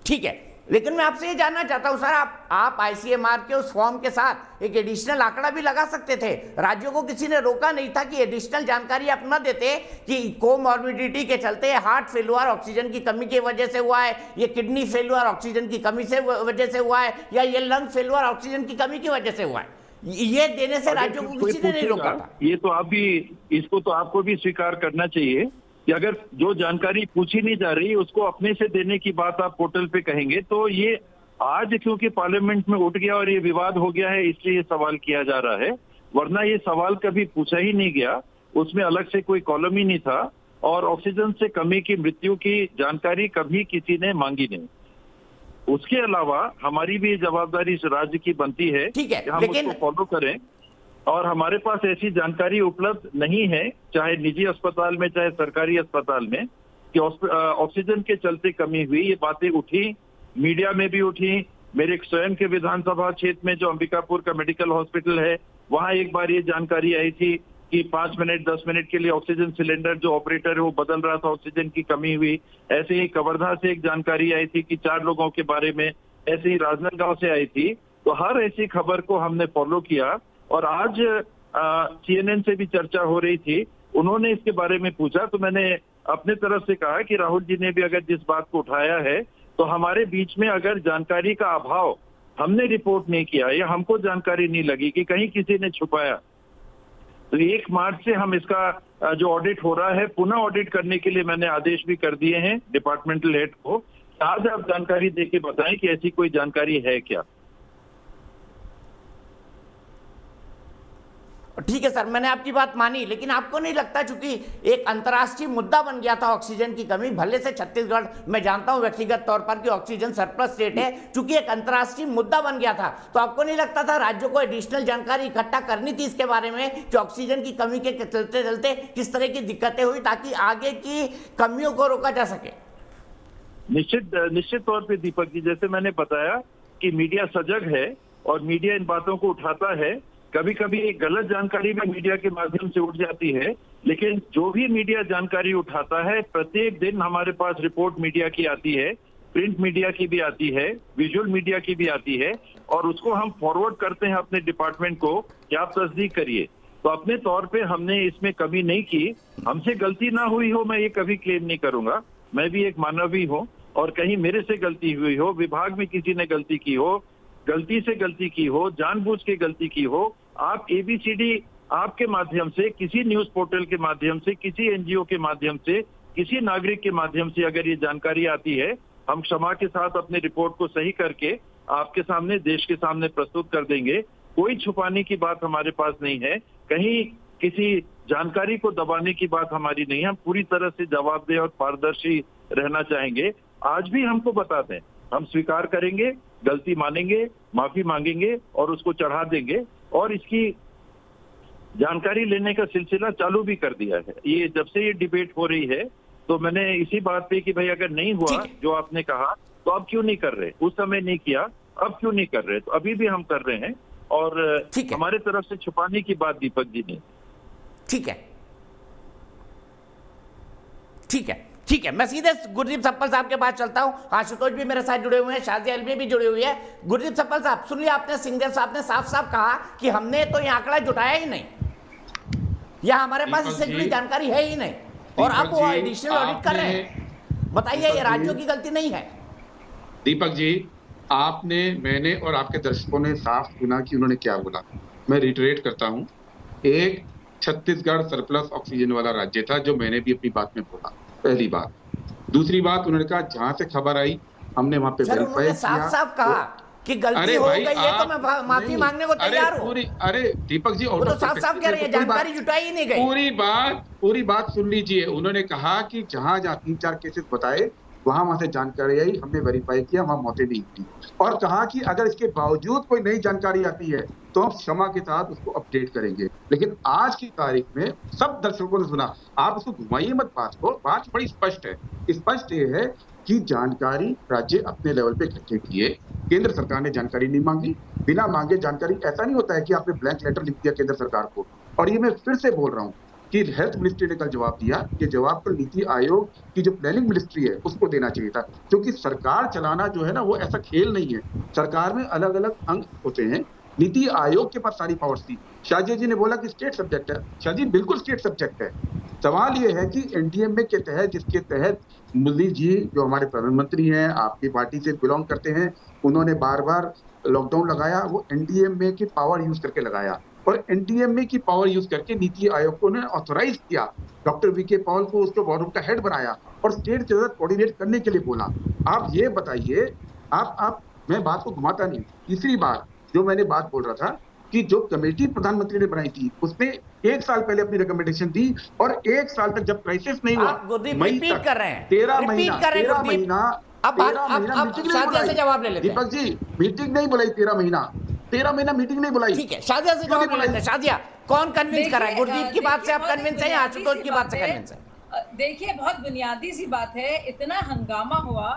ठीक है, लेकिन मैं आपसे ये जानना चाहता हूं सर, आप आईसीएमआर के उस फॉर्म के साथ एक एडिशनल आंकड़ा भी लगा सकते थे। राज्यों को किसी ने रोका नहीं था कि एडिशनल जानकारी आप न देते कि कोमॉर्बिडिटी के चलते हार्ट फेल्यूर ऑक्सीजन की कमी की वजह से हुआ है, ये किडनी फेल्यूर ऑक्सीजन की कमी से वजह से हुआ है, या ये लंग फेल्यूर ऑक्सीजन की कमी की वजह से हुआ है। ये देने से राज्यों को किसी ने नहीं रोका था। ये तो आप भी, इसको तो आपको भी स्वीकार करना चाहिए कि अगर जो जानकारी पूछी नहीं जा रही उसको अपने से देने की बात आप पोर्टल पे कहेंगे, तो ये आज क्योंकि पार्लियामेंट में उठ गया और ये विवाद हो गया है इसलिए ये सवाल किया जा रहा है, वरना ये सवाल कभी पूछा ही नहीं गया, उसमें अलग से कोई कॉलम ही नहीं था और ऑक्सीजन से कमी की मृत्यु की जानकारी कभी किसी ने मांगी नहीं। उसके अलावा हमारी भी जवाबदारी इस राज्य की बनती है कि हम उसको फॉलो करें, और हमारे पास ऐसी जानकारी उपलब्ध नहीं है, चाहे निजी अस्पताल में चाहे सरकारी अस्पताल में, कि ऑक्सीजन के चलते कमी हुई। ये बातें उठी, मीडिया में भी उठी। मेरे स्वयं के विधानसभा क्षेत्र में जो अंबिकापुर का मेडिकल हॉस्पिटल है, वहां एक बार ये जानकारी आई थी कि 5 मिनट 10 मिनट के लिए ऑक्सीजन सिलेंडर जो ऑपरेटर है वो बदल रहा था, ऑक्सीजन की कमी हुई। ऐसे ही कवर्धा से एक जानकारी आई थी कि 4 लोगों के बारे में, ऐसे ही राजनांदगांव से आई थी। तो हर ऐसी खबर को हमने फॉलो किया और आज CNN से भी चर्चा हो रही थी, उन्होंने इसके बारे में पूछा, तो मैंने अपने तरफ से कहा कि राहुल जी ने भी अगर जिस बात को उठाया है, तो हमारे बीच में अगर जानकारी का अभाव, हमने रिपोर्ट नहीं किया या हमको जानकारी नहीं लगी कि कहीं किसी ने छुपाया, तो 1 मार्च से हम इसका जो ऑडिट हो रहा है पुनः ऑडिट करने के लिए मैंने आदेश भी कर दिए हैं डिपार्टमेंटल हेड को। आज आप जानकारी देके बताएं कि ऐसी कोई जानकारी है क्या। ठीक है सर, मैंने आपकी बात मानी, लेकिन आपको नहीं लगता चूंकि एक अंतर्राष्ट्रीय मुद्दा बन गया था ऑक्सीजन की कमी, भले से छत्तीसगढ़, मैं जानता हूं व्यक्तिगत तौर पर कि ऑक्सीजन सरप्लस स्टेट है, चूंकि एक अंतर्राष्ट्रीय मुद्दा बन गया था, तो आपको नहीं लगता था राज्यों को एडिशनल जानकारी इकट्ठा करनी थी इसके बारे में कि ऑक्सीजन की कमी के चलते चलते किस तरह की दिक्कतें हुई, ताकि आगे की कमियों को रोका जा सके? निश्चित तौर पे दीपक जी, जैसे मैंने बताया कि मीडिया सजग है और मीडिया इन बातों को उठाता है। कभी कभी एक गलत जानकारी भी मीडिया के माध्यम से उठ जाती है, लेकिन जो भी मीडिया जानकारी उठाता है, प्रत्येक दिन हमारे पास रिपोर्ट मीडिया की आती है, प्रिंट मीडिया की भी आती है, विजुअल मीडिया की भी आती है, और उसको हम फॉरवर्ड करते हैं अपने डिपार्टमेंट को कि आप तस्दीक करिए। तो अपने तौर पे हमने इसमें कमी नहीं की। हमसे गलती ना हुई हो, मैं ये कभी क्लेम नहीं करूंगा। मैं भी एक मानव ही हूँ, और कहीं मेरे से गलती हुई हो, विभाग में किसी ने गलती की हो, गलती से गलती की हो, जानबूझ के गलती की हो, आप ABCD आपके माध्यम से, किसी न्यूज पोर्टल के माध्यम से, किसी NGO के माध्यम से, किसी नागरिक के माध्यम से अगर ये जानकारी आती है, हम क्षमा के साथ अपने रिपोर्ट को सही करके आपके सामने, देश के सामने प्रस्तुत कर देंगे। कोई छुपाने की बात हमारे पास नहीं है, कहीं किसी जानकारी को दबाने की बात हमारी नहीं है। हम पूरी तरह से जवाबदेह और पारदर्शी रहना चाहेंगे। आज भी हमको बता दें, हम स्वीकार करेंगे, गलती मानेंगे, माफी मांगेंगे और उसको चढ़ा देंगे, और इसकी जानकारी लेने का सिलसिला चालू भी कर दिया है। ये जब से ये डिबेट हो रही है, तो मैंने इसी बात पे कि भाई अगर नहीं हुआ जो आपने कहा, तो अब क्यों नहीं कर रहे? उस समय नहीं किया, अब क्यों नहीं कर रहे? तो अभी भी हम कर रहे हैं, और हमारे तरफ से छुपाने की बात दीपक जी नहीं। ठीक है, ठीक है, ठीक है। मैं सीधे गुरदीप सप्पल साहब के पास चलता हूं। आशुतोष भी मेरे साथ जुड़े हुए हैं, शाजिया अलवी भी जुड़ी हुई है। गुरदीप सप्पल साहब, सुन लिया आपने, सिंघदेव साहब ने साफ साफ कहा कि हमने तो ये आंकड़ा जुटाया ही नहीं, या हमारे पास इससे जुड़ी जानकारी है ही नहीं, और अब वो एडिशनल ऑडिट कर रहे हैं। बताइए, ये राज्यों की गलती नहीं है? दीपक जी, आपने, मैंने और आपके दर्शकों ने साफ सुना कि उन्होंने क्या बोला। मैं रिटरेट करता हूं, एक छत्तीसगढ़ सरप्लस ऑक्सीजन वाला राज्य था, जो मैंने भी अपनी बात में बोला, पहली बात। दूसरी बात, उन्होंने कहा जहां से खबर आई हमने वहां पे वेरीफाई किया। साफ साफ कहा कि गलती हो गई है, तो मैं माफी मांगने को तैयार हूं। अरे दीपक जी, वो तो साफ साफ कह रहे हैं, जानकारी जुटाई ही नहीं गई। पूरी बात सुन लीजिए। उन्होंने कहा कि जहां 3-4 केसेस बताए, वहां से जानकारी आई, हमने वेरीफाई किया, वहां मौतें नहीं हुई, और कहा कि अगर इसके बावजूद कोई नई जानकारी आती है तो हम क्षमा के साथ उसको अपडेट करेंगे। लेकिन आज की तारीख में सब दर्शकों ने सुना, आप उसको घुमाइए मत बात को, बात बड़ी स्पष्ट है। स्पष्ट ये है कि जानकारी राज्य अपने लेवल पे इकट्ठे किए, केंद्र सरकार ने जानकारी नहीं मांगी। बिना मांगे जानकारी, ऐसा नहीं होता है कि आपने ब्लैंक लेटर लिख दिया केंद्र सरकार को। और ये मैं फिर से बोल रहा हूँ कि हेल्थ मिनिस्ट्री ने कल जवाब दिया, ये जवाब तो नीति आयोग की जो प्लानिंग मिनिस्ट्री है उसको देना चाहिए था, क्योंकि सरकार चलाना जो है ना, वो ऐसा खेल नहीं है। सरकार में अलग अलग अंग होते हैं, नीति आयोग के पास सारी पावर्स थी। शाहजी जी ने बोला कि स्टेट सब्जेक्ट है, शाहजी बिल्कुल स्टेट सब्जेक्ट है। सवाल ये है कि एनडीएमए के तहत, जिसके तहत मोदी जी जो हमारे प्रधानमंत्री हैं, आपकी पार्टी से बिलोंग करते हैं, उन्होंने बार बार लॉकडाउन लगाया, वो एनडीएमए की पावर यूज करके लगाया, और एनडीएमए की पावर यूज करके नीति आयोग को ने ऑथोराइज किया, डॉक्टर वीके पॉल को उसको वॉर रूम का हेड बनाया और स्टेट के साथ कोऑर्डिनेट करने के लिए बोला। आप ये बताइए, आप मैं बात को घुमाता नहीं। तीसरी बात जो मैंने बात बोल रहा था कि जो कमेटी प्रधानमंत्री ने बनाई थी, उसने 1 साल पहले अपनी रिकमेंडेशन दी, और 1 साल तक जब क्राइसिस नहीं हुआ, मई तक 13 महीना जवाब ले लेते हैं। दीपक जी, मीटिंग नहीं बुलाई 13 महीना मीटिंग नहीं बुलाई। ठीक है, शाजिया से जवाब ले लेते हैं। शाजिया, कौन कन्विंस कर रहा है? गुरदीप की बात से आप कन्विंस है या आशुतोष की बात से कन्विंस है? देखिए, बहुत बुनियादी सी बात है, इतना हंगामा हुआ,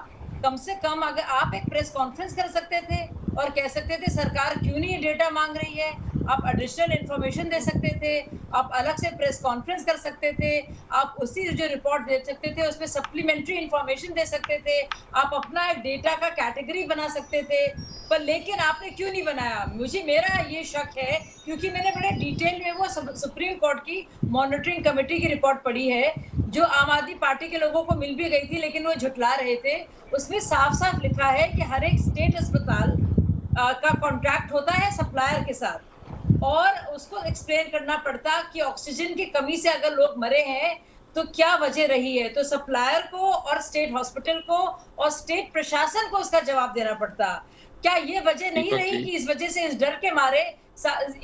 कम से कम अगर आप एक प्रेस कॉन्फ्रेंस कर सकते थे और कह सकते थे सरकार क्यों नहीं डेटा मांग रही है, आप एडिशनल इंफॉर्मेशन दे सकते थे, आप अलग से प्रेस कॉन्फ्रेंस कर सकते थे, आप उसी जो रिपोर्ट दे सकते थे उसमें सप्लीमेंट्री इंफॉर्मेशन दे सकते थे, आप अपना एक डेटा का कैटेगरी बना सकते थे, पर लेकिन आपने क्यों नहीं बनाया? मेरा ये शक है, क्योंकि मैंने बड़े डिटेल में वो सुप्रीम कोर्ट की मॉनिटरिंग कमेटी की रिपोर्ट पढ़ी है, जो आम आदमी पार्टी के लोगों को मिल भी गई थी, लेकिन वो झुठला रहे थे। उसमें साफ साफ लिखा है कि हर एक स्टेट अस्पताल का कॉन्ट्रैक्ट होता है सप्लायर के साथ, और उसको एक्सप्लेन करना पड़ता कि ऑक्सीजन की कमी से अगर लोग मरे हैं तो क्या वजह रही है, तो सप्लायर को और स्टेट हॉस्पिटल को और स्टेट प्रशासन को उसका जवाब देना पड़ता। क्या ये वजह नहीं रही कि इस वजह से, इस डर के मारे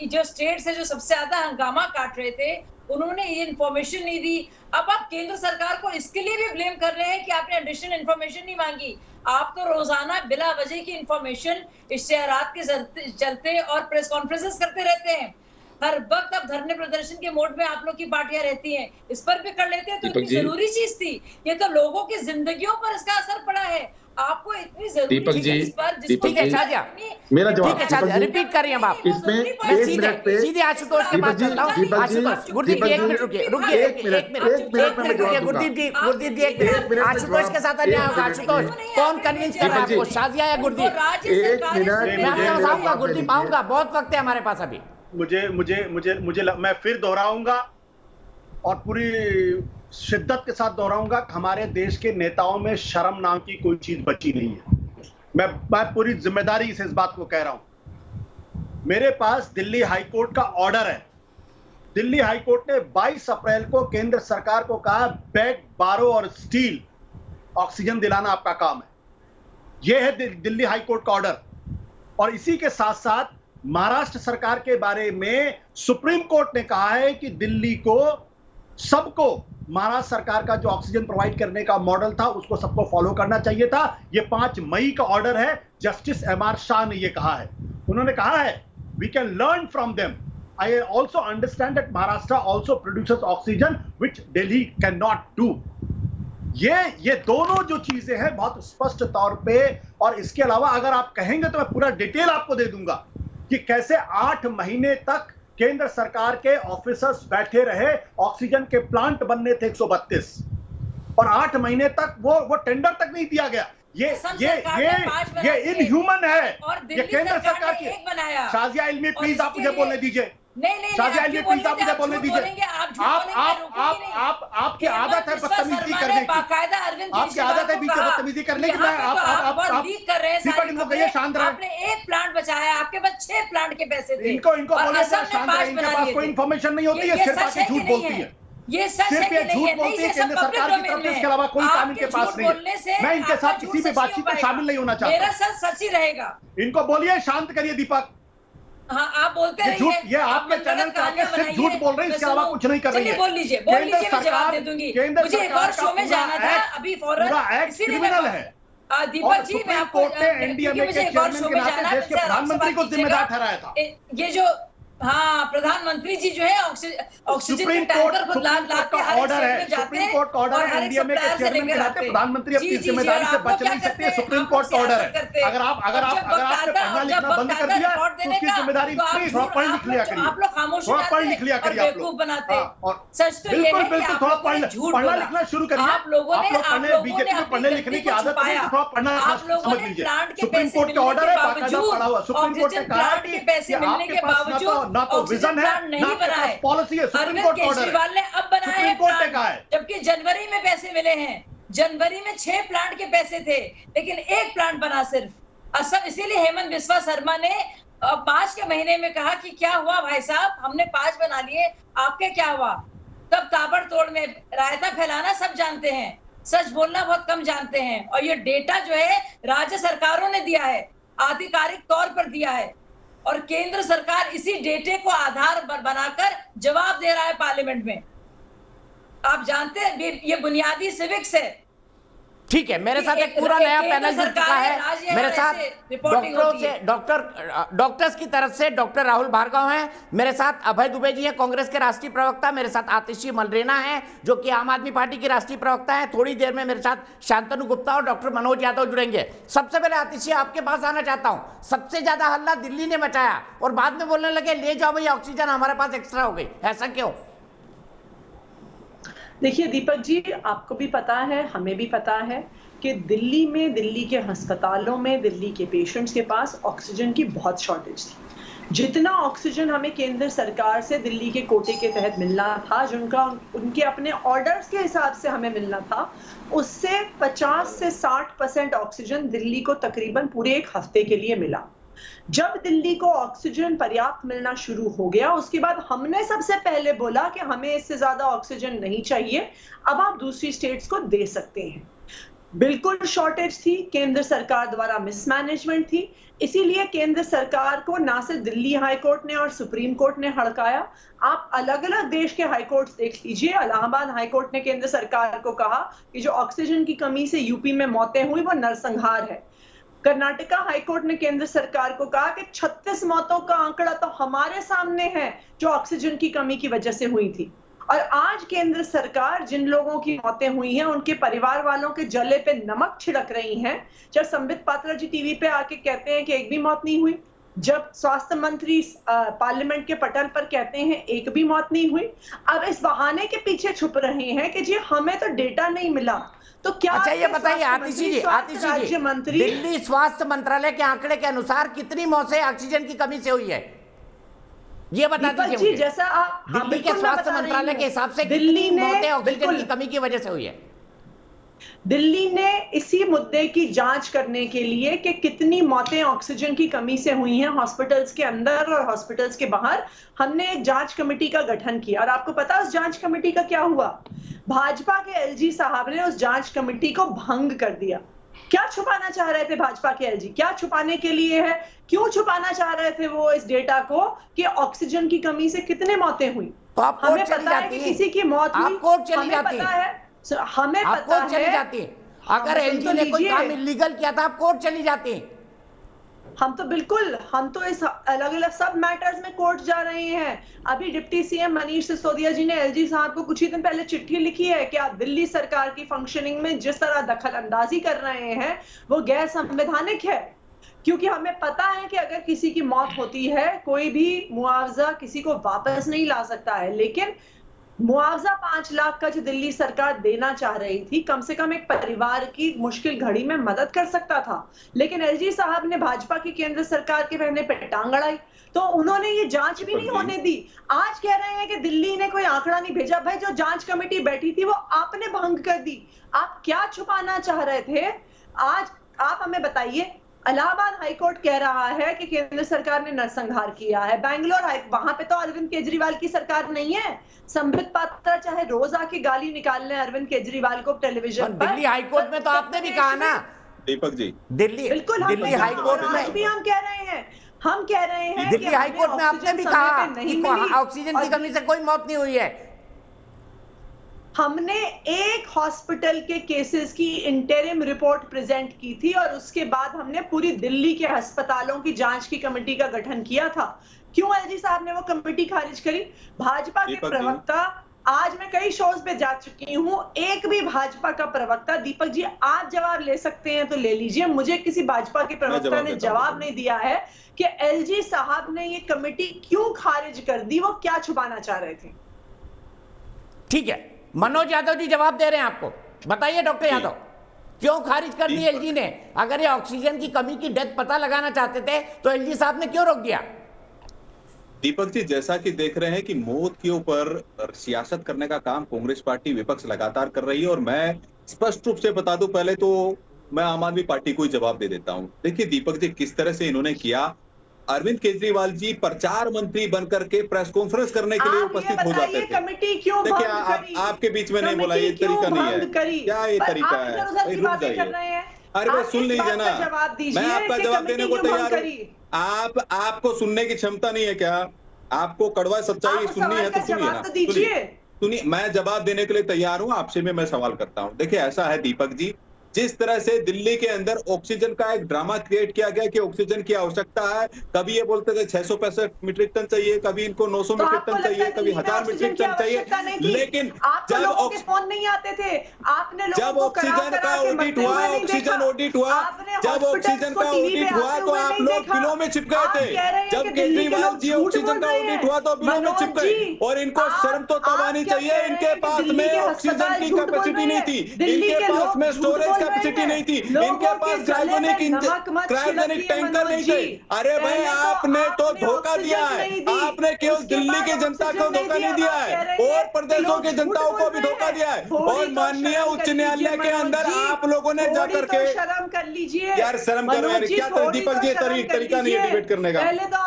जो स्टेट से जो सबसे ज्यादा हंगामा काट रहे थे, उन्होंने ये इन्फॉर्मेशन नहीं दी? अब आप केंद्र सरकार को इसके लिए भी ब्लेम कर रहे हैं कि आपने एडिशनल इन्फॉर्मेशन नहीं मांगी। आप तो रोजाना बिला वजह की इन्फॉर्मेशन इश्तेहारात के चलते और प्रेस कॉन्फ्रेंसेस करते रहते हैं। हर वक्त अब धरने प्रदर्शन के मोड में आप लोग की पार्टियां रहती हैं, इस पर भी कर लेते हैं तो इतनी जरूरी चीज थी। ये तो लोगों की जिंदगियों पर इसका असर पड़ा है। आपको इतनी जरूरी चीज पर ठीक है शाजिया, मेरा जवाब ठीक है शाजिया, रिपीट कर रही हैं आप। इसमें मैं सीधे आशुतोष के पास चलता हूँ। आशुतोष, गुरदीप जी 1 मिनट रुकिए, एक मिनट रुकिए गुरदीप जी 1 मिनट। आशुतोष के साथ अन्याय होगा। आशुतोष, कौन कन्विंस कर रहा है आपको, शाजिया या गुरदीप? मैं आपको बताऊंगा गुरदीप, आऊंगा, बहुत वक्त है हमारे पास अभी। मैं फिर दोहराऊंगा और पूरी शिद्दत के साथ दोहराऊंगा, हमारे देश के नेताओं में शर्म नाम की कोई चीज बची नहीं है। मैं पूरी जिम्मेदारी से इस बात को कह रहा हूं। मेरे पास दिल्ली हाईकोर्ट का ऑर्डर है। दिल्ली हाईकोर्ट ने 22 अप्रैल को केंद्र सरकार को कहा, बेड, बारो और स्टील ऑक्सीजन दिलाना आपका काम है। यह है दिल्ली हाईकोर्ट का ऑर्डर। और इसी के साथ साथ महाराष्ट्र सरकार के बारे में सुप्रीम कोर्ट ने कहा है कि दिल्ली को, सबको महाराष्ट्र सरकार का जो ऑक्सीजन प्रोवाइड करने का मॉडल था उसको सबको फॉलो करना चाहिए था। यह 5 मई का ऑर्डर है। जस्टिस MR शाह ने यह कहा है। उन्होंने कहा है we can learn from them. I also understand that Maharashtra also produces oxygen which Delhi can not do. ये दोनों जो चीजें हैं बहुत स्पष्ट तौर पे, और इसके अलावा अगर आप कहेंगे तो मैं पूरा डिटेल आपको दे दूंगा कि कैसे 8 महीने तक केंद्र सरकार के ऑफिसर्स बैठे रहे। ऑक्सीजन के प्लांट बनने थे 132 और 8 महीने तक वो टेंडर तक नहीं दिया गया। ये इनह्यूमन है। ये केंद्र सरकार की। शाजिया इल्मी प्लीज आप मुझे बोलने दीजिए। शाजिया इल्मी प्लीज आप मुझे बोलने दीजिए। आपकी आदत है बदतमीजी करने की। आपकी आदत है बीच में बदतमीजी करने की। दीपक इनको कहिए शांत रहे। आपने एक प्लांट बचाया, आपके पास 6 प्लांट के पैसे थे। इनको बोले शांत रहे। इनके पास कोई इंफॉर्मेशन नहीं होती है, सिर्फ आके झूठ बोलती है। ये सच है कि नहीं है? बोलती है केंद्र सरकार की तरफ से, इसके अलावा कोई काम इनके पास नहीं है। मैं इनके साथ किसी भी बातचीत में शामिल नहीं होना चाहता। मेरा सच सच ही रहेगा। इनको बोलिए शांत करिए दीपक। हाँ, आप बोलते रहिए। ये आपके चैनल पे आके सिर्फ झूठ बोल रहे हैं, इसके अलावा कुछ नहीं कर रही है। बोल लीजिए, मैं जवाब दे दूंगी। मुझे एक और शो में जाना था अभी फौरन, क्रिमिनल है। दीपक जी, मैं आपको एनडीएमए के चेयरमैन के नाते देश के प्रधानमंत्री को जिम्मेदार ठहराया था। ये जो प्रधानमंत्री जी जो है ऑक्सीजन के टैंकर खुद लाते हर ऑर्डर है। सुप्रीम कोर्ट का ऑर्डर है। एनडीएमए के चेयरमैन के नाते प्रधानमंत्री अपनी जिम्मेदारी से बच नहीं सकते। सुप्रीम कोर्ट का ऑर्डर है। अगर आपने पढ़ना लिखना बंद कर दिया तो उसकी जिम्मेदारी प्लीज थोड़ा पढ़ लिख लिया करिए। आप लोग खामोश थोड़ा पढ़ लिख लिया करिए। आप लोग बनाते। सच तो ये है कि थोड़ा पढ़ना लिखना शुरू करिए। आप लोग बीजेपी में पढ़ने लिखने की आदत नहीं, थोड़ा पढ़ना समझ लीजिए। सुप्रीम कोर्ट का ऑर्डर है, बाकायदा पढ़ा हुआ। सुप्रीम कोर्ट ने कहा कि आपके पास ना तो विजन है, ना आपके पॉलिसी है। सुप्रीम कोर्ट केजरीवाल ने अब बनाया है प्लान, जबकि जनवरी में पैसे मिले हैं। जनवरी में 6 प्लांट के पैसे थे, लेकिन 1 प्लांट बना सिर्फ। इसीलिए हेमंत बिस्वा शर्मा ने 5 के महीने में कहा कि क्या हुआ भाई साहब, हमने 5 बना लिए, आपके क्या हुआ? तब ताबड़तोड़ में रायता फैलाना सब जानते हैं, सच बोलना बहुत कम जानते हैं। और ये डेटा जो है राज्य सरकारों ने दिया है, आधिकारिक तौर पर दिया है, और केंद्र सरकार इसी डेटे को आधार बनाकर जवाब दे रहा है पार्लियामेंट में। आप जानते हैं ये बुनियादी सिविक्स है। ठीक है, मेरे साथ एक पूरा नया पैनल जुड़ चुका है। मेरे साथ डॉक्टर्स की तरफ से डॉक्टर राहुल भार्गव हैं, मेरे साथ अभय दुबे जी हैं, कांग्रेस के राष्ट्रीय प्रवक्ता, मेरे साथ आतिशी मलरेना हैं जो कि आम आदमी पार्टी की राष्ट्रीय प्रवक्ता हैं। थोड़ी देर में मेरे साथ शांतनु गुप्ता और डॉक्टर मनोज यादव जुड़ेंगे। सबसे पहले आतिशी आपके पास आना चाहता हूं। सबसे ज्यादा हल्ला दिल्ली ने मचाया और बाद में बोलने लगे ले जाओ भाई ऑक्सीजन हमारे पास एक्स्ट्रा हो गई, ऐसा क्यों? देखिए दीपक जी, आपको भी पता है, हमें भी पता है कि दिल्ली में, दिल्ली के अस्पतालों में, दिल्ली के पेशेंट्स के पास ऑक्सीजन की बहुत शॉर्टेज थी। जितना ऑक्सीजन हमें केंद्र सरकार से दिल्ली के कोटे के तहत मिलना था, जिनका उनके अपने ऑर्डर्स के हिसाब से हमें मिलना था, उससे 50 से 60% ऑक्सीजन दिल्ली को तकरीबन पूरे 1 हफ्ते के लिए मिला। जब दिल्ली को ऑक्सीजन पर्याप्त मिलना शुरू हो गया, उसके बाद हमने सबसे पहले बोला कि हमें इससे ज्यादा ऑक्सीजन नहीं चाहिए, अब आप दूसरी स्टेट्स को दे सकते हैं। बिल्कुल शॉर्टेज थी, केंद्र सरकार द्वारा मिसमैनेजमेंट थी, इसीलिए केंद्र सरकार को ना सिर्फ दिल्ली हाईकोर्ट ने और सुप्रीम कोर्ट ने हड़काया, आप अलग अलग देश के हाईकोर्ट देख लीजिए। इलाहाबाद हाईकोर्ट ने केंद्र सरकार को कहा कि जो ऑक्सीजन की कमी से यूपी में मौतें हुई वो नरसंहार है। कर्नाटका हाईकोर्ट ने केंद्र सरकार को कहा कि 36 मौतों का आंकड़ा तो हमारे सामने है जो ऑक्सीजन की कमी की वजह से हुई थी। और आज केंद्र सरकार जिन लोगों की मौतें हुई हैं उनके परिवार वालों के जले पे नमक छिड़क रही हैं। जब संबित पात्रा जी टीवी पे आके कहते हैं कि एक भी मौत नहीं हुई, जब स्वास्थ्य मंत्री पार्लियामेंट के पटल पर कहते हैं एक भी मौत नहीं हुई, अब इस बहाने के पीछे छुप रहे हैं कि जी हमें तो डेटा नहीं मिला। तो क्या अच्छा ये बताइए आतिशी जी, दिल्ली स्वास्थ्य मंत्रालय के आंकड़े के अनुसार कितनी मौतें ऑक्सीजन की कमी से हुई है, ये बता दीजिए मुझे। जैसा आप दिल्ली के स्वास्थ्य मंत्रालय के हिसाब से कितनी मौतें ऑक्सीजन की कमी की वजह से हुई है? दिल्ली ने इसी मुद्दे की जांच करने के लिए कि कितनी मौतें ऑक्सीजन की कमी से हुई हैं हॉस्पिटल्स के अंदर और हॉस्पिटल्स के बाहर, हमने एक जांच कमेटी का गठन किया। और आपको पता है उस जांच कमेटी का क्या हुआ? भाजपा के एलजी साहब ने उस जांच कमेटी को भंग कर दिया। क्या छुपाना चाह रहे थे भाजपा के एलजी? क्या छुपाने के लिए है? क्यों छुपाना चाह रहे थे वो इस डेटा को कि ऑक्सीजन की कमी से कितने मौतें हुई? तो आप हमें पता है कि किसी की मौत हुई, आप कोर्ट चली हमें जाती पता है, हमें आप पता कोर्ट चली है। जाती है। अगर एलजी ने कोई काम इलीगल किया था आप कोर्ट चली जाती है। हम तो इस अलग अलग सब मैटर्स में कोर्ट जा रहे हैं। अभी डिप्टी सीएम मनीष सिसोदिया जी ने एलजी साहब को कुछ ही दिन पहले चिट्ठी लिखी है कि आप दिल्ली सरकार की फंक्शनिंग में जिस तरह दखल अंदाजी कर रहे हैं वो गैर संवैधानिक है। क्योंकि हमें पता है कि अगर किसी की मौत होती है कोई भी मुआवजा किसी को वापस नहीं ला सकता है, लेकिन मुआवजा 5 लाख का जो दिल्ली सरकार देना चाह रही थी कम से कम एक परिवार की मुश्किल घड़ी में मदद कर सकता था। लेकिन एलजी साहब ने भाजपा की केंद्र सरकार के कहने पे टांग अड़ाई, तो उन्होंने ये जांच भी नहीं होने दी। आज कह रहे हैं कि दिल्ली ने कोई आंकड़ा नहीं भेजा। भाई जो जांच कमेटी बैठी थी वो आपने भंग कर दी। आप क्या छुपाना चाह रहे थे? आज आप हमें बताइए। इलाहाबाद हाईकोर्ट कह रहा है कि केंद्र सरकार ने नरसंहार किया है। बैंगलोर वहां पे तो अरविंद केजरीवाल की सरकार नहीं है। संबित पात्रा चाहे रोज आके गाली निकाल लें अरविंद केजरीवाल को टेलीविजन पर। दिल्ली हाईकोर्ट में तो आपने भी कहा ना दीपक जी, बिल्कुल दिल्ली हाईकोर्ट में भी हम कह रहे हैं दिल्ली हाईकोर्ट में आपने भी कहा कि ऑक्सीजन की कमी से कोई मौत नहीं हुई है। हमने एक हॉस्पिटल के केसेस की इंटरिम रिपोर्ट प्रेजेंट की थी और उसके बाद हमने पूरी दिल्ली के अस्पतालों की जांच की कमेटी का गठन किया था। क्यों एलजी साहब ने वो कमेटी खारिज करी? भाजपा के प्रवक्ता, आज मैं कई शोज पे जा चुकी हूं, एक भी भाजपा का प्रवक्ता, दीपक जी आप जवाब ले सकते हैं तो ले लीजिए, मुझे किसी भाजपा के प्रवक्ता ने जवाब नहीं दिया है कि एलजी साहब ने ये कमेटी क्यों खारिज कर दी, वो क्या छुपाना चाह रहे थे। ठीक है, मनोज यादव जी जवाब दे रहे हैं आपको, बताइए डॉक्टर यादव क्यों खारिज कर दी एलजी ने? अगर ये ऑक्सीजन की कमी की डेथ पता लगाना चाहते थे तो एलजी साहब ने क्यों रोक दिया? दीपक जी, जैसा कि देख रहे हैं कि मौत के ऊपर सियासत करने का काम कांग्रेस पार्टी विपक्ष लगातार कर रही है और मैं स्पष्ट रूप से बता दूं, पहले तो मैं आम आदमी पार्टी को ही जवाब दे देता हूं। देखिए दीपक जी, किस तरह से इन्होंने किया, अरविंद केजरीवाल जी प्रचार मंत्री बनकर के प्रेस कॉन्फ्रेंस करने के लिए उपस्थित हो जाते थे। कमेटी क्यों देखिए आपके बीच में नहीं बोला, ये तरीका नहीं है। क्या ये तरीका है? रुक जाइए, अरे भाई सुन लीजिए ना, मैं आपका जवाब देने को तैयार हूँ। आपको सुनने की क्षमता नहीं है क्या? आपको कड़वा सच्चाई सुननी है तो सुनिए ना, सुनिए, मैं जवाब देने के लिए तैयार हूँ। आपसे मैं सवाल करता हूँ। देखिए ऐसा है दीपक जी, जिस तरह से दिल्ली के अंदर ऑक्सीजन का एक ड्रामा क्रिएट किया गया कि ऑक्सीजन की आवश्यकता है, कभी ये बोलते थे 665 मीट्रिक टन चाहिए, कभी इनको 900 मीट्रिक टन चाहिए, कभी 1000 मीट्रिक टन चाहिए। लेकिन जब फोन नहीं आते थे, आपने जब ऑक्सीजन का ऑडिट हुआ, ऑक्सीजन ऑडिट हुआ, जब ऑक्सीजन का ऑडिट हुआ तो आप लोग बिलों में चिप गए थे। जब केजरीवाल जी ऑक्सीजन का ऑडिट हुआ तो बिलों में चिप गए। और इनको शर्म तो तब आनी चाहिए, इनके पास में ऑक्सीजन की कैपेसिटी नहीं थी, इनके पास में स्टोरेज कैपेसिटी नहीं थी, इनके पास क्रायोजेनिक टैंकर नहीं थे। अरे भाई आपने तो धोखा दिया है, आपने केवल दिल्ली की जनता को धोखा नहीं दिया है और प्रदेशों की जनताओं को भी धोखा दिया है। और माननीय उच्च न्यायालय के अंदर आप लोगों ने जाकर के शर्म कर लीजिए यार, शर्म कर रहे हैं क्या? दीपक जी तरीका नहीं है डिबेट करने का,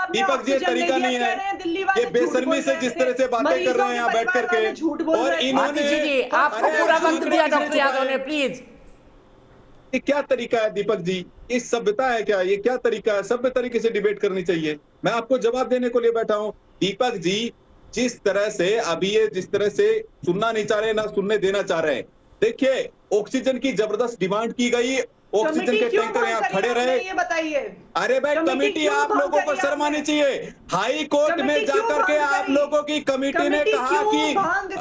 दीपक जी तरीका नहीं है। ये बेशर्मी से जिस तरह से बातें कर रहे हैं यहाँ बैठ करके, और इन्होंने आपको पूरा वक्त दिया डॉक्टर यादव ने, प्लीज। ये क्या तरीका है दीपक जी? ये सभ्यता है क्या? ये क्या तरीका है? सभ्य तरीके से डिबेट करनी चाहिए। मैं आपको जवाब देने को लिए बैठा हूं। दीपक जी जिस तरह से अभी ये जिस तरह से सुनना नहीं चाह रहे, ना सुनने देना चाह रहे हैं, देखिए ऑक्सीजन की जबरदस्त डिमांड की गई ऑक्सीजन के टैंकर यहाँ खड़े रहे? ये बताइए। अरे भाई कमेटी आप लोगों को शर्म आनी चाहिए। हाई कोर्ट में जाकर के आप लोगों की कमेटी ने कहा कि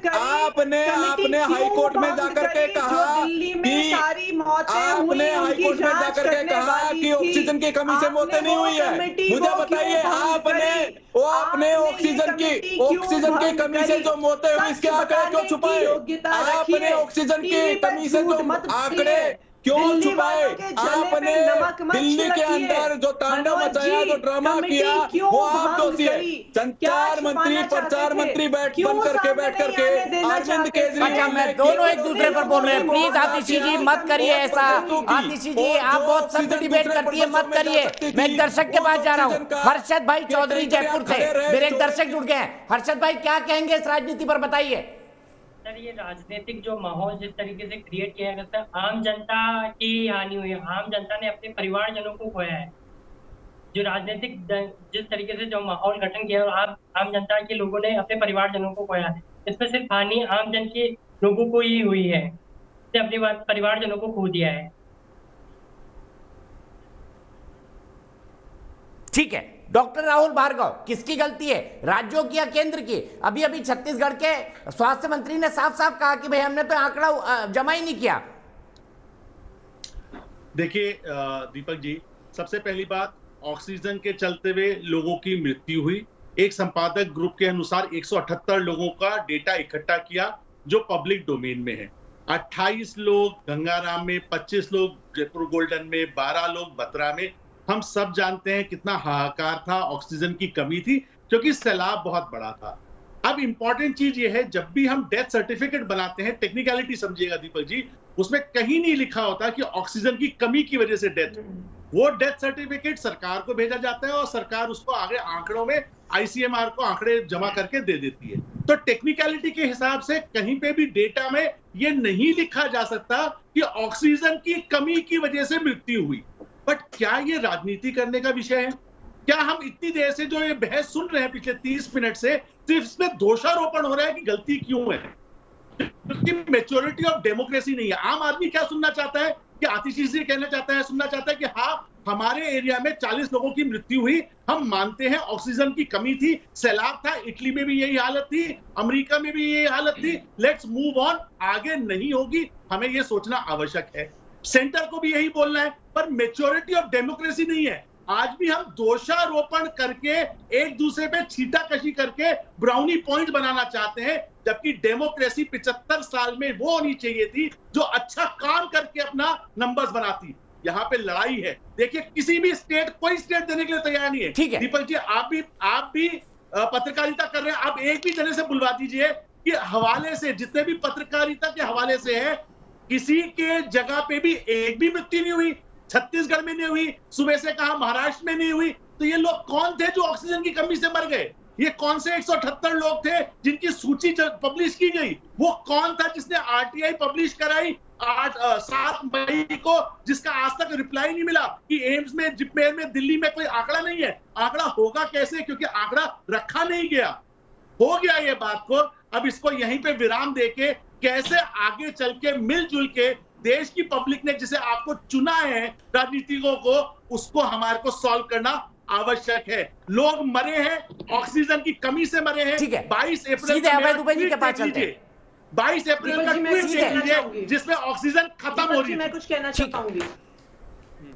आपने हाई कोर्ट में जाकर के कहा कि आपने हाई कोर्ट में जाकर के कहा कि ऑक्सीजन की कमी से मौतें नहीं हुई है। मुझे बताइए आपने ऑक्सीजन की कमी से जो मौतें हुई इसके आंकड़े क्यों छुपाए? आपने ऑक्सीजन की कमी से जो आंकड़े क्यों छुपाए? आपने दिल्ली के अंदर जो तांडव मचाया, जो ड्रामा किया, वो आप दोषी है। संचार मंत्री, प्रचार मंत्री बैठ करके अरविंद केजरीवाल। अच्छा, मैं दोनों एक दूसरे पर बोल रहे हैं, प्लीज आतिशी जी मत करिए ऐसा। आतिशी जी आप बहुत सख्त डिबेट करती है, मत करिए। मैं एक दर्शक के पास जा रहा हूँ, हर्षद भाई चौधरी जयपुर से, मेरे एक दर्शक जुड़ गए हैं। हर्षद भाई क्या कहेंगे इस राजनीति पर, बताइए। सर ये राजनीतिक जो माहौल जिस तरीके से क्रिएट किया गया था, आम जनता की हानि हुई है, आम जनता ने अपने परिवारजनों को खोया है। जो राजनीतिक जिस तरीके से जो माहौल गठन किया है, आम जनता के लोगों ने अपने परिवारजनों को खोया है। इसमें सिर्फ हानि आम जन के लोगों को ही हुई है, अपने परिवारजनों को खो दिया है। ठीक है, डॉक्टर राहुल भार्गव, किसकी गलती है, राज्यों की या केंद्र की? अभी अभी छत्तीसगढ़ के स्वास्थ्य मंत्री ने साफ साफ कहा कि भाई हमने तो आंकड़ा जमा ही नहीं किया। देखिए दीपक जी, सबसे पहली बात, ऑक्सीजन के चलते हुए लोगों की मृत्यु हुई। एक संपादक ग्रुप के अनुसार 178 लोगों का डेटा इकट्ठा किया जो पब्लिक डोमेन में है। 28 लोग गंगाराम में, 25 लोग जयपुर गोल्डन में, 12 लोग बत्रा में। हम सब जानते हैं कितना हाहाकार था, ऑक्सीजन की कमी थी क्योंकि सैलाब बहुत बड़ा था। अब इंपॉर्टेंट चीज ये है, जब भी हम डेथ सर्टिफिकेट बनाते हैं, टेक्निकलिटी समझिएगा दीपक जी, उसमें कहीं नहीं लिखा होता कि ऑक्सीजन की कमी की वजह से डेथ। वो डेथ सर्टिफिकेट सरकार को भेजा जाता है और सरकार उसको आगे आंकड़ों में आईसीएमआर को आंकड़े जमा करके दे देती है। तो टेक्निकलिटी के हिसाब से कहीं पे भी डेटा में ये नहीं लिखा जा सकता कि ऑक्सीजन की कमी की वजह से मृत्यु हुई। बट क्या ये राजनीति करने का विषय है? क्या हम इतनी देर से जो ये बहस सुन रहे हैं पिछले 30 मिनट से, सिर्फ इसमें दोषारोपण हो रहा है कि गलती क्यों है? क्योंकि मैच्योरिटी ऑफ डेमोक्रेसी नहीं है। आम आदमी क्या सुनना चाहता है कि आतिशी जी कहना चाहता है, सुनना चाहता है कि हाँ हमारे एरिया में 40 लोगों की मृत्यु हुई, हम मानते हैं ऑक्सीजन की कमी थी, सैलाब था, इटली में भी यही हालत थी, अमेरिका में भी यही हालत थी, लेट्स मूव ऑन, आगे नहीं होगी, हमें ये सोचना आवश्यक है। सेंटर को भी यही बोलना है, पर मैच्योरिटी ऑफ डेमोक्रेसी नहीं है। आज भी हम दोषारोपण करके एक दूसरे पे छींटाकशी करके ब्राउनी पॉइंट बनाना चाहते हैं, जबकि डेमोक्रेसी 75 साल में वो होनी चाहिए थी जो अच्छा काम करके अपना नंबर्स बनाती। यहाँ पे लड़ाई है। देखिए किसी भी स्टेट, कोई स्टेट देने के लिए तैयार नहीं है। ठीक है दीपक जी, आप भी पत्रकारिता कर रहे हैं, आप एक भी जने से बुलवा दीजिए कि हवाले से, जितने भी पत्रकारिता के हवाले से है, किसी के जगह पे भी एक भी मृत्यु नहीं हुई। छत्तीसगढ़ में नहीं हुई, सुबह से कहा महाराष्ट्र में नहीं हुई। तो ये लोग कौन थे जो ऑक्सीजन की कमी से मर गए? ये कौन से 178 लोग थे जिनकी सूची पब्लिश की गई? वो कौन था जिसने आरटीआई पब्लिश कराई 7 मई को, जिसका आज तक रिप्लाई नहीं मिला कि एम्स में, जिपमेर में, दिल्ली में कोई आंकड़ा नहीं है? आंकड़ा होगा कैसे? क्योंकि आंकड़ा रखा नहीं गया। हो गया ये बात को, अब इसको यहीं पे विराम देके कैसे आगे चल के मिलजुल के देश की पब्लिक ने जिसे आपको चुना है राजनीतिकों को, उसको हमारे को सॉल्व करना आवश्यक है। लोग मरे हैं, ऑक्सीजन की कमी से मरे हैं। 22 अप्रैल का 22 अप्रैल का ट्वीट देख लीजिए जिसमें ऑक्सीजन खत्म हो रही है। मैं कुछ कहना चाहूंगी।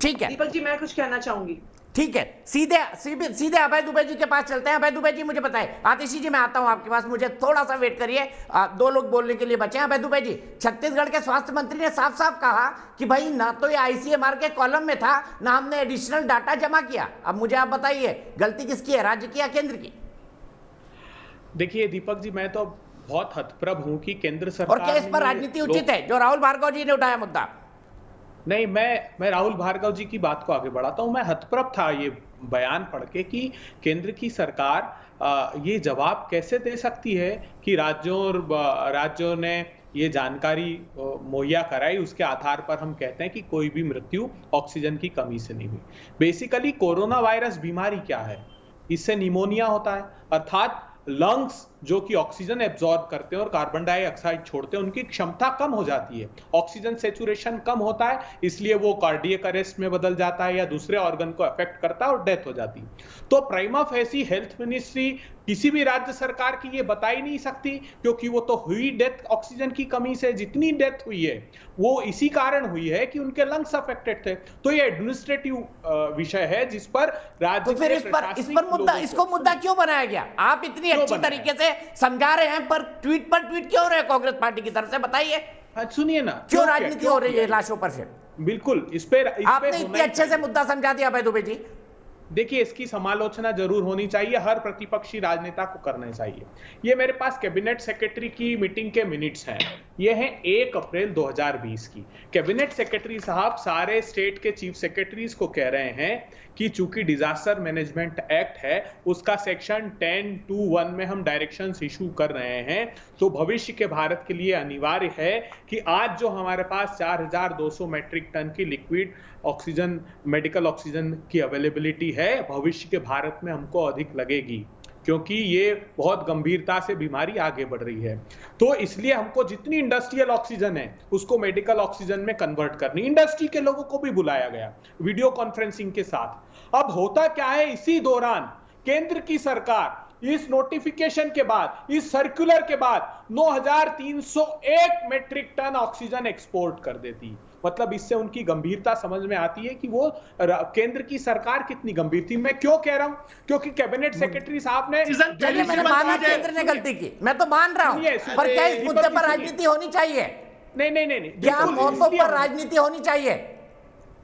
ठीक है दीपक जी, मैं कुछ कहना चाहूंगी। ठीक है, सीधे अभय दुबे जी के पास चलते हैं। अभय दुबे जी मुझे बताएं। आतिशी जी मैं आता हूं आपके पास, मुझे थोड़ा सा वेट करिए, 2 लोग बोलने के लिए बचे हैं। अभय दुबे जी, छत्तीसगढ़ के स्वास्थ्य मंत्री ने साफ साफ कहा कि भाई ना तो ये आईसीएमआर के कॉलम में था, ना हमने एडिशनल डाटा जमा किया। अब मुझे आप बताइए, गलती किसकी है, राज्य की या केंद्र की? देखिए दीपक जी, मैं तो बहुत हतप्रभ हूं कि केंद्र सरकार, और क्या इस पर राजनीति उचित है जो राहुल भार्गव जी ने उठाया मुद्दा? नहीं, मैं राहुल भार्गव जी की बात को आगे बढ़ाता हूं। मैं हतप्रभ था ये बयान पढ़ के कि केंद्र की सरकार ये जवाब कैसे दे सकती है कि राज्यों ने ये जानकारी मुहैया कराई, उसके आधार पर हम कहते हैं कि कोई भी मृत्यु ऑक्सीजन की कमी से नहीं हुई। बेसिकली कोरोना वायरस बीमारी क्या है? इससे निमोनिया होता है, अर्थात लंग्स जो कि ऑक्सीजन एब्जॉर्ब करते हैं और कार्बन डाइऑक्साइड छोड़ते हैं, उनकी क्षमता कम हो जाती है, ऑक्सीजन सैचुरेशन कम होता है, इसलिए वो कार्डियक अरेस्ट में बदल जाता है या दूसरे ऑर्गन को अफेक्ट करता है और डेथ हो जाती है। तो प्राइमा फेसी हेल्थ मिनिस्ट्री किसी भी राज्य सरकार की ये बता ही नहीं सकती, क्योंकि वो तो हुई डेथ ऑक्सीजन की कमी से। जितनी डेथ हुई है वो इसी कारण हुई है कि उनके लंग्स अफेक्टेड थे। तो ये एडमिनिस्ट्रेटिव विषय है जिस पर राज्य तो फिर इस पर इसको मुद्दा क्यों बनाया गया? आप इतनी अच्छी तरीके से समझा रहे हैं, पर ट्वीट क्यों रहे कांग्रेस पार्टी की तरफ से? बताइए, सुनिए ना, क्यों राजनीति हो रही है लाशों पर से? बिल्कुल, इस पे आपने इतने अच्छे से मुद्दा समझा दिया अभय दुबे जी। देखिए, इसकी समालोचना जरूर होनी चाहिए, हर प्रतिपक्षी राजनेता को करना चाहिए। ये मेरे पास कैबिनेट सेक्रेटरी की मीटिंग के मिनट्स हैं, ये हैं 1 अप्रैल 2020 की। कैबिनेट सेक्रेटरी साहब सारे स्टेट के चीफ सेक्रेटरीज को कह रहे हैं कि चूंकि डिजास्टर मैनेजमेंट एक्ट है उसका सेक्शन 10(2)(1) में हम डायरेक्शंस इशू कर रहे हैं, तो भविष्य के भारत के लिए अनिवार्य है कि आज जो हमारे पास 4200 मेट्रिक टन की लिक्विड ऑक्सीजन, मेडिकल ऑक्सीजन की अवेलेबिलिटी है, भविष्य के भारत में हमको अधिक लगेगी, क्योंकि ये बहुत गंभीरता से बीमारी आगे बढ़ रही है। तो इसलिए हमको जितनी इंडस्ट्रियल ऑक्सीजन है उसको मेडिकल ऑक्सीजन में कन्वर्ट करनी। इंडस्ट्री के लोगों को भी बुलाया गया वीडियो कॉन्फ्रेंसिंग के साथ। अब होता क्या है, इसी दौरान केंद्र की सरकार इस नोटिफिकेशन के बाद, इस सर्कुलर के बाद 9301 मेट्रिक टन ऑक्सीजन एक्सपोर्ट कर देती। मतलब इससे उनकी गंभीरता समझ में आती है कि वो केंद्र की सरकार कितनी गंभीर थी। मैं क्यों कह रहा हूं? क्योंकि कैबिनेट सेक्रेटरी साहब ने, चलिए मैंने माना केंद्र ने गलती की, मैं तो मान रहा हूं, पर क्या इस मुद्दे पर राजनीति होनी चाहिए? नहीं, क्या मौतों पर राजनीति होनी चाहिए?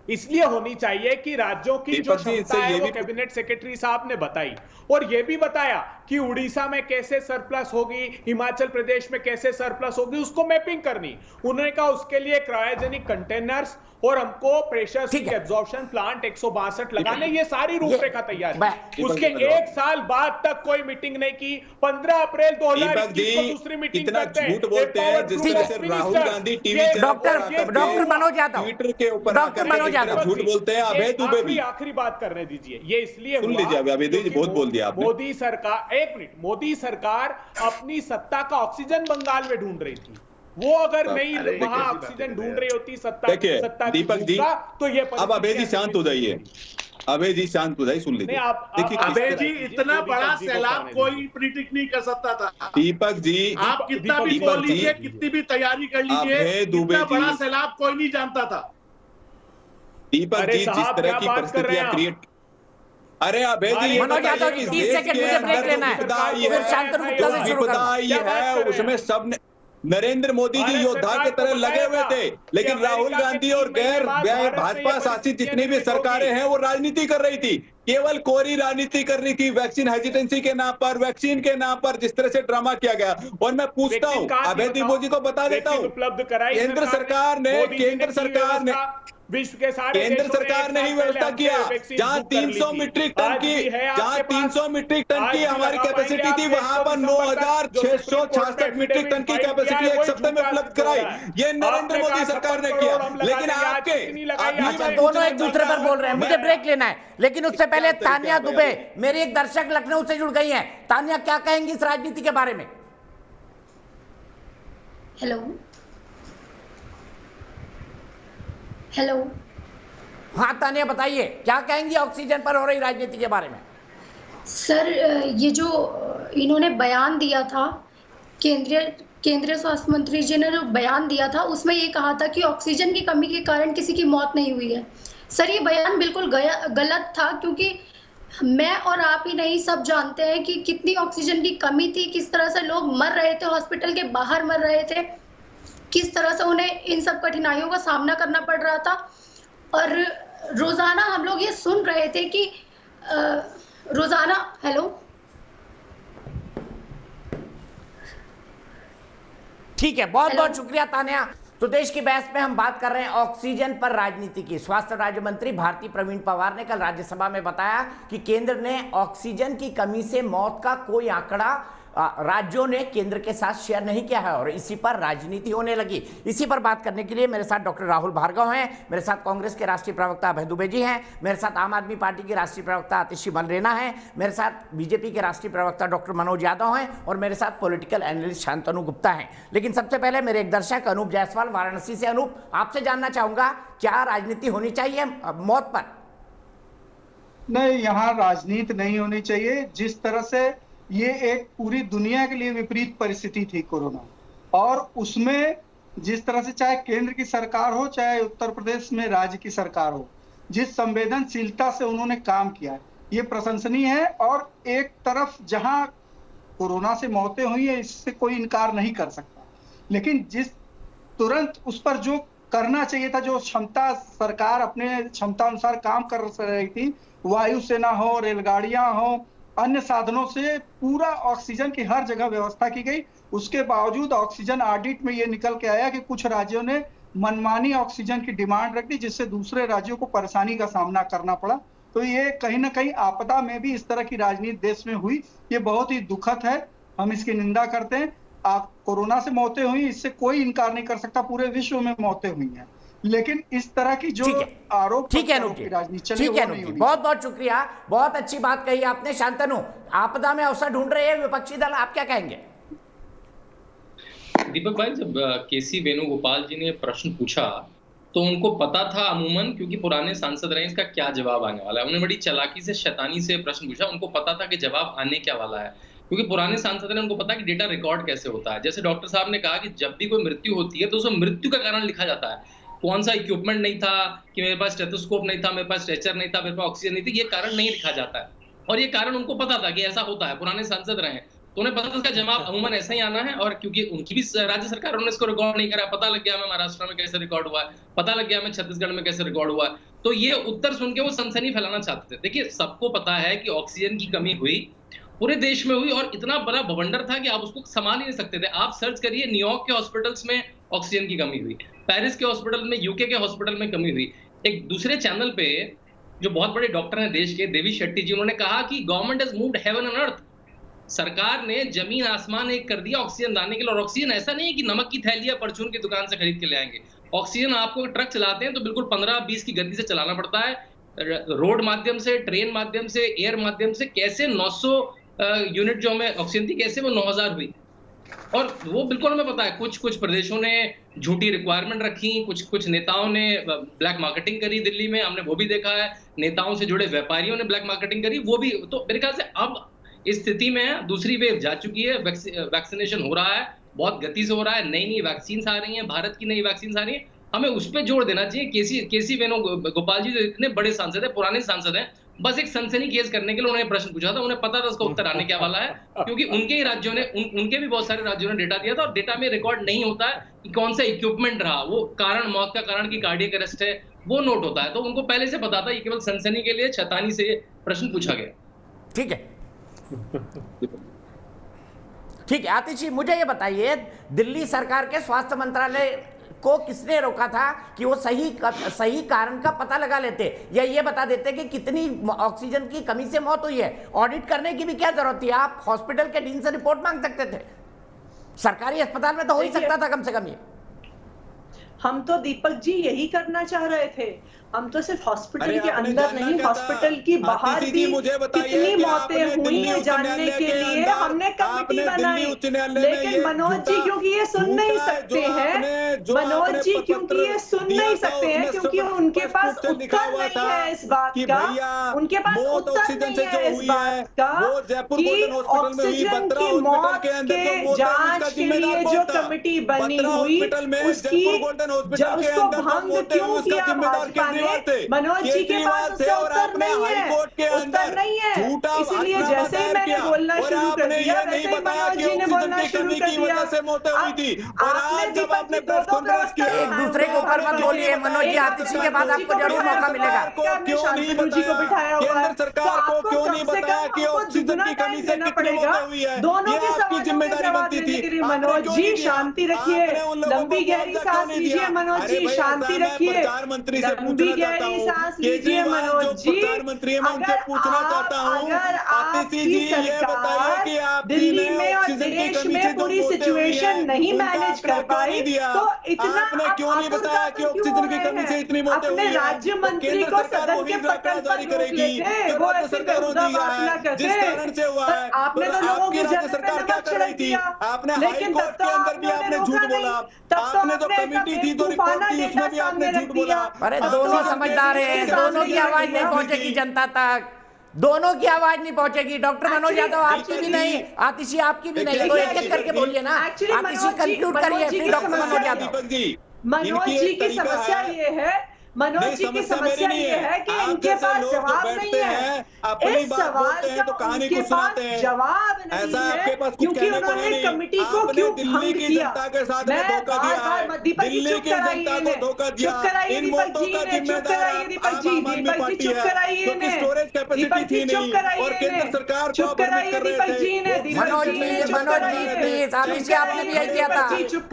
इसलिए होनी चाहिए कि राज्यों की जो क्षमता है वो कैबिनेट सेक्रेटरी साहब ने बताई, और ये भी बताया कि उड़ीसा में कैसे सरप्लस होगी, हिमाचल प्रदेश में कैसे सरप्लस होगी, उसको मैपिंग करनी। उन्होंने कहा उसके लिए क्रायोजेनिक कंटेनर्स और हमको प्रेशर स्विच एब्जॉर्प्शन प्लांट 162 लगाने, ये सारी रूपरेखा तैयार की। उसके 1 साल बाद तक कोई मीटिंग नहीं की। 15 अप्रैल 2021 को दूसरी मीटिंग करते हैं। झूठ बोलते हैं जिस तरह से Rahul Gandhi TV doctor Manoj Yadav Twitter के ऊपर डॉक्टर मनोज यादव झूठ बोलते हैं। अभय दुबे भी आखिरी बात करने दीजिए। ये इसलिए सुन लीजिए, अभय दुबे जी बहुत बोल दिया आपने। मोदी सरकार, एक मिनट, मोदी सरकार अपनी सत्ता का ऑक्सीजन बंगाल में ढूंढ रही थी। वो अगर नहीं वहां ऑक्सीजन ढूंढ रही होती सत्ता दीपक जी, तो ये अब अभय जी शांत हो जाइए। अभय जी शांत हो जाइए, सुन लीजिए। देखिए अभय जी, इतना बड़ा सैलाब कोई प्रिडिक्ट नहीं कर सकता था। दीपक जी, आप कितना भी बोल लीजिए, कितनी भी तैयारी कर लीजिए, इतना बड़ा सैलाब कोई नहीं जानता था। दीपक जी, जिस तरह की परिस्थितियां क्रिएट, अरे अभय जी मनोज यादव जी 30 सेकंड मुझे ब्रेक लेना है, फिर शांतनु गुप्ता से शुरू करना है। उसमें सब नरेंद्र मोदी जी योद्धा की तरह लगे हुए थे, लेकिन राहुल गांधी और गैर भाजपा शासित जितनी भी सरकारें हैं वो राजनीति कर रही थी, केवल कोरी राजनीति कर रही थी। वैक्सीन हेजिटेंसी के नाम पर, वैक्सीन के नाम पर जिस तरह से ड्रामा किया गया। और मैं पूछता हूं, अभय जी को बता देता हूं, केंद्र सरकार ने विश्व के सारे केंद्र सरकार ने ही व्यवस्था किया। जहां 300 मीट्रिक टन की हमारी कैपेसिटी थी, वहां पर 9666 मीट्रिक टन की कैपेसिटी एक सप्ताह में उपलब्ध कराई। ये नरेंद्र मोदी सरकार ने किया। लेकिन आपके दोनों एक दूसरे पर बोल रहे हैं, मुझे ब्रेक लेना है। लेकिन उससे पहले तानिया दुबे, मेरी एक दर्शक लखनऊ से जुड़ गई है। तानिया, क्या कहेंगी इस राजनीति के बारे में? हेलो, हाँ तानिया बताइए, क्या कहेंगी ऑक्सीजन पर हो रही राजनीति के बारे में? सर, ये जो इन्होंने बयान दिया था, केंद्रीय स्वास्थ्य मंत्री जी ने जो बयान दिया था उसमें ये कहा था कि ऑक्सीजन की कमी के कारण किसी की मौत नहीं हुई है। सर, ये बयान बिल्कुल गलत था, क्योंकि मैं और आप ही नहीं, सब जानते हैं कि कितनी ऑक्सीजन की कमी थी, किस तरह से लोग मर रहे थे, हॉस्पिटल के बाहर मर रहे थे, किस तरह से उन्हें इन सब कठिनाइयों का सामना करना पड़ रहा था। और रोजाना हम लोग ये सुन रहे थे कि रोजाना ठीक है, बहुत बहुत शुक्रिया तानिया। तो देश की बहस में हम बात कर रहे हैं ऑक्सीजन पर राजनीति की। स्वास्थ्य राज्य मंत्री भारती प्रवीण पवार ने कल राज्यसभा में बताया कि केंद्र ने ऑक्सीजन की कमी से मौत का कोई आंकड़ा राज्यों ने केंद्र के साथ शेयर नहीं किया है और इसी पर राजनीति होने लगी। इसी पर बात करने के लिए मेरे साथ डॉक्टर राहुल भार्गव हैं, मेरे साथ कांग्रेस के राष्ट्रीय प्रवक्ता अभय दुबे जी हैं, मेरे साथ आम आदमी पार्टी के राष्ट्रीय प्रवक्ता आतिशी मलरेना हैं, मेरे साथ बीजेपी के राष्ट्रीय प्रवक्ता डॉक्टर मनोज यादव हैं और मेरे साथ पॉलिटिकल एनालिस्ट शांतनु गुप्ता हैं। लेकिन सबसे पहले मेरे एक दर्शक अनूप जायसवाल वाराणसी से, अनूप आपसे जानना चाहूंगा क्या राजनीति होनी चाहिए मौत पर? नहीं, यहाँ राजनीति नहीं होनी चाहिए। जिस तरह से ये एक पूरी दुनिया के लिए विपरीत परिस्थिति थी कोरोना, और उसमें जिस तरह से चाहे केंद्र की सरकार हो चाहे उत्तर प्रदेश में राज्य की सरकार हो, जिस संवेदनशीलता से उन्होंने काम किया है ये प्रशंसनीय है। और एक तरफ जहां कोरोना से मौतें हुई है इससे कोई इनकार नहीं कर सकता, लेकिन जिस तुरंत उस पर जो करना चाहिए था, जो क्षमता सरकार अपने क्षमता अनुसार काम कर रही थी, वायुसेना हो, रेलगाड़ियां हो, अन्य साधनों से पूरा ऑक्सीजन की हर जगह व्यवस्था की गई। उसके बावजूद ऑक्सीजन ऑडिट में ये निकल के आया कि कुछ राज्यों ने मनमानी ऑक्सीजन की डिमांड रख दी, जिससे दूसरे राज्यों को परेशानी का सामना करना पड़ा। तो ये कहीं ना कहीं आपदा में भी इस तरह की राजनीति देश में हुई, ये बहुत ही दुखद है, हम इसकी निंदा करते हैं। कोरोना से मौतें हुई, इससे कोई इनकार नहीं कर सकता, पूरे विश्व में मौतें हुई हैं, लेकिन इस तरह की जो आरोप की राजनीति चली, बहुत बहुत शुक्रिया, बहुत अच्छी बात कही आपने। शांतनु, आपदा में अवसर ढूंढ रहे हैं विपक्षी दल, आप क्या कहेंगे? दीपक भाई, जब केसी वेणुगोपाल जी ने प्रश्न पूछा तो उनको पता था अमूमन, क्योंकि पुराने सांसद रहे, इसका क्या जवाब आने वाला है। उन्होंने बड़ी चालाकी से, शैतानी से प्रश्न पूछा, उनको पता था कि जवाब आने क्या वाला है, क्योंकि पुराने सांसद ने, उनको पता कि डेटा रिकॉर्ड कैसे होता है। जैसे डॉक्टर साहब ने कहा कि जब भी कोई मृत्यु होती है तो उसमें मृत्यु का कारण लिखा जाता है, कौन सा इक्विपमेंट नहीं था, कि मेरे पास स्टेथोस्कोप नहीं था, मेरे पास स्ट्रेचर नहीं था, मेरे पास ऑक्सीजन नहीं थी, ये कारण नहीं लिखा जाता है। और ये कारण उनको पता था कि ऐसा होता है, पुराने सांसद रहे, तो उन्हें पता था इसका जवाब अमूमन ऐसा ही आना है। और क्योंकि उनकी भी राज्य सरकार, उन्होंने इसको रिकॉर्ड नहीं करा, पता लग गया हमें महाराष्ट्र में कैसे रिकॉर्ड हुआ है, पता लग गया हमें छत्तीसगढ़ में कैसे रिकॉर्ड हुआ है, तो ये उत्तर सुन के वो सनसनी फैलाना चाहते थे। देखिए, सबको पता है कि ऑक्सीजन की कमी हुई, पूरे देश में हुई, और इतना बड़ा बवंडर था कि आप उसको संभाल ही नहीं सकते थे। आप सर्च करिए, न्यूयॉर्क के हॉस्पिटल्स में ऑक्सीजन की कमी हुई, पेरिस के हॉस्पिटल में, यूके के हॉस्पिटल में कमी हुई। एक दूसरे चैनल पे जो बहुत बड़े डॉक्टर हैं देश के, देवी शेट्टी जी, उन्होंने कहा कि government has moved heaven and earth, सरकार ने जमीन आसमान एक कर दिया ऑक्सीजन लाने के लिए। और ऑक्सीजन ऐसा नहीं है कि नमक की थैली या परचून की दुकान से खरीद के ले आएंगे। ऑक्सीजन आपको ट्रक चलाते हैं तो बिल्कुल 15-20 की गति से चलाना पड़ता है, रोड माध्यम से, ट्रेन माध्यम से, एयर माध्यम से। कैसे 900 यूनिट जो हमें ऑक्सीजन थी, कैसे वो 9000 हुई, और वो बिल्कुल हमें पता है। कुछ प्रदेशों ने झूठी रिक्वायरमेंट रखी, कुछ नेताओं ने ब्लैक मार्केटिंग करी दिल्ली में, हमने वो भी देखा है। नेताओं से जुड़े व्यापारियों ने ब्लैक मार्केटिंग करी, वो भी। तो मेरे ख्याल से अब इस स्थिति में दूसरी वेव जा चुकी है, वैक्सीनेशन हो रहा है, बहुत गति से हो रहा है, नई वैक्सीन आ रही हैं, भारत की नई वैक्सीन आ रही है, हमें उस पर जोर देना चाहिए। केसी वेणुगोपाल जी जो इतने बड़े सांसद है, पुराने सांसद हैं, बस एक सनसनी केस करने के लिए उन्होंने प्रश्न पूछा था, उन्हें पता था उसका उत्तर आने क्या वाला है, क्योंकि उनके ही राज्यों ने, उनके भी बहुत सारे राज्यों ने डेटा दिया था, और डेटा में रिकॉर्ड नहीं होता है कि कौन सा इक्विपमेंट रहा, वो कारण, मौत का कारण की कार्डियक अरेस्ट है, वो नोट होता है। तो उनको पहले से पता था, ये केवल सनसनी के लिए छतानी से प्रश्न पूछा गया। ठीक है, ठीक है। आतिशी, मुझे ये बताइए, दिल्ली सरकार के स्वास्थ्य मंत्रालय को किसने रोका था कि वो सही कारण का पता लगा लेते, या ये बता देते कि कितनी ऑक्सीजन की कमी से मौत हुई है? ऑडिट करने की भी क्या जरूरत थी? आप हॉस्पिटल के डीन से रिपोर्ट मांग सकते थे, सरकारी अस्पताल में तो हो ही सकता था कम से कम ये। हम तो दीपक जी यही करना चाह रहे थे, हम तो सिर्फ हॉस्पिटल के अंदर नहीं, हॉस्पिटल की बाहर भी कितनी मौतें हुई है जानने के लिए हमने कमेटी बनाई। लेकिन मनोज जी क्योंकि ये सुन नहीं सकते हैं, मनोज जी क्योंकि ये सुन नहीं सकते हैं, क्योंकि उनके पास उत्तर नहीं है इस बात का, उनके पास उत्तर नहीं है इस बात का कि ऑक्सीजन की मौत के जांच के लिए जो कमेटी बनी हुई उसको भंग क्यों किया भाजपा ने? मनोज जी के पास उसका उत्तर नहीं है, उत्तर नहीं है। इसीलिए जैसे ही मैंने बोलना शुरू कर दिया वैसे ही मनोज जी ने बोलना शुरू कर दिया। एक दूसरे के ऊपर पर मत बोलिए मनोज जी, आतिशी के बाद आपको जरूर मौका मिलेगा। क्यों नहीं बताया केंद्र सरकार को, क्यों नहीं बताया कि ऑक्सीजन की कमी से कितनी मौतें हुई है? दोनों ये आपकी जिम्मेदारी बनती थी। मनोज जी शांति रखिए, लंबी गहरी सांस लीजिए मनोज जी, शांति रखिए, प्रधानमंत्री से लंबी गहरी सांस लीजिए मनोज जी। प्रधानमंत्री मैं उनसे पूछना चाहता हूँ, अगर आतिशी जी ये बताइए कि आप दिल्ली में और देश में पूरी सिचुएशन नहीं मैनेज कर पाई तो इतना आपने क्यों नहीं बताया कि ऑक्सीजन की कमी से इतनी मौतें हुई अपने हैं? राज्य मंत्री को सदन के पटल पर रोक लेते, वो ऐसे बेहुदा बात ना करते। आपने तो लोगों के जन्म में नमक छिड़क दिया, लेकिन तब तो अंदर भी आपने झूठ बोला। आपने जो कमेटी थी तो रिपोर्ट थी उसमें भी आपने झूठ बोला। अरे दोनों समझदार हैं, दोनों की आवाज नहीं पहुंचेगी जनता तक, दोनों की आवाज नहीं पहुंचेगी। डॉक्टर मनोज यादव आपकी भी नहीं, आतिशी आपकी भी नहीं, तो एक एक करके बोलिए ना। आतिशी कंक्लूड करिए, फिर डॉक्टर मनोज यादव। मनोज जी की समस्या ये है, मनोज जी की समस्या ये है कि इनके पास जवाब नहीं है। इस सवाल का उनके पास जवाब नहीं है क्योंकि उन्होंने कमेटी को क्यों भंग किया। मैं बार-बार दीपक जी चुप कराइए इन्हें, चुप कराइए दीपक जी इन्हें, चुप कराइए दीपक जी, दीपक जी चुप कराइए इन्हें, दीपक जी चुप कराइए इन्हें, चुप कराइए दीपक जी इन्हें। मनोज जी प्लीज, आतिशी आपने भी यही किया था,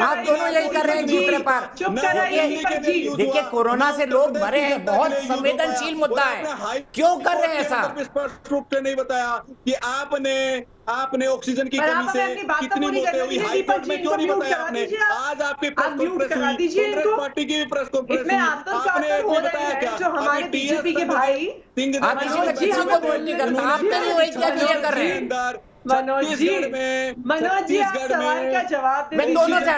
आप दोनों यही कर रहे हैं एक दूसरे पर। चुप कराइए दीपक जी। देखिए कोरोना से लोग मरे हैं, बहुत संवेदनशील मुद्दा है, क्यों कर रहे हैं ऐसा? स्पष्ट रूप से नहीं बताया कि आपने ऑक्सीजन की कमी से कितनी मौतें हुई, हाईकोर्ट में क्यों नहीं बताया आपने? आज आपकी प्रेस कॉन्फ्रेंस हुई, कांग्रेस पार्टी की प्रेस कॉन्फ्रेंस हुई, आपने नहीं बताया क्या? जो हमारे बीजेपी के भाई किसी को बोल नहीं करता, आपने भी वही क्या कर रहे हैं? मनोज जी आप सवाल का जवाब मैं दोनों से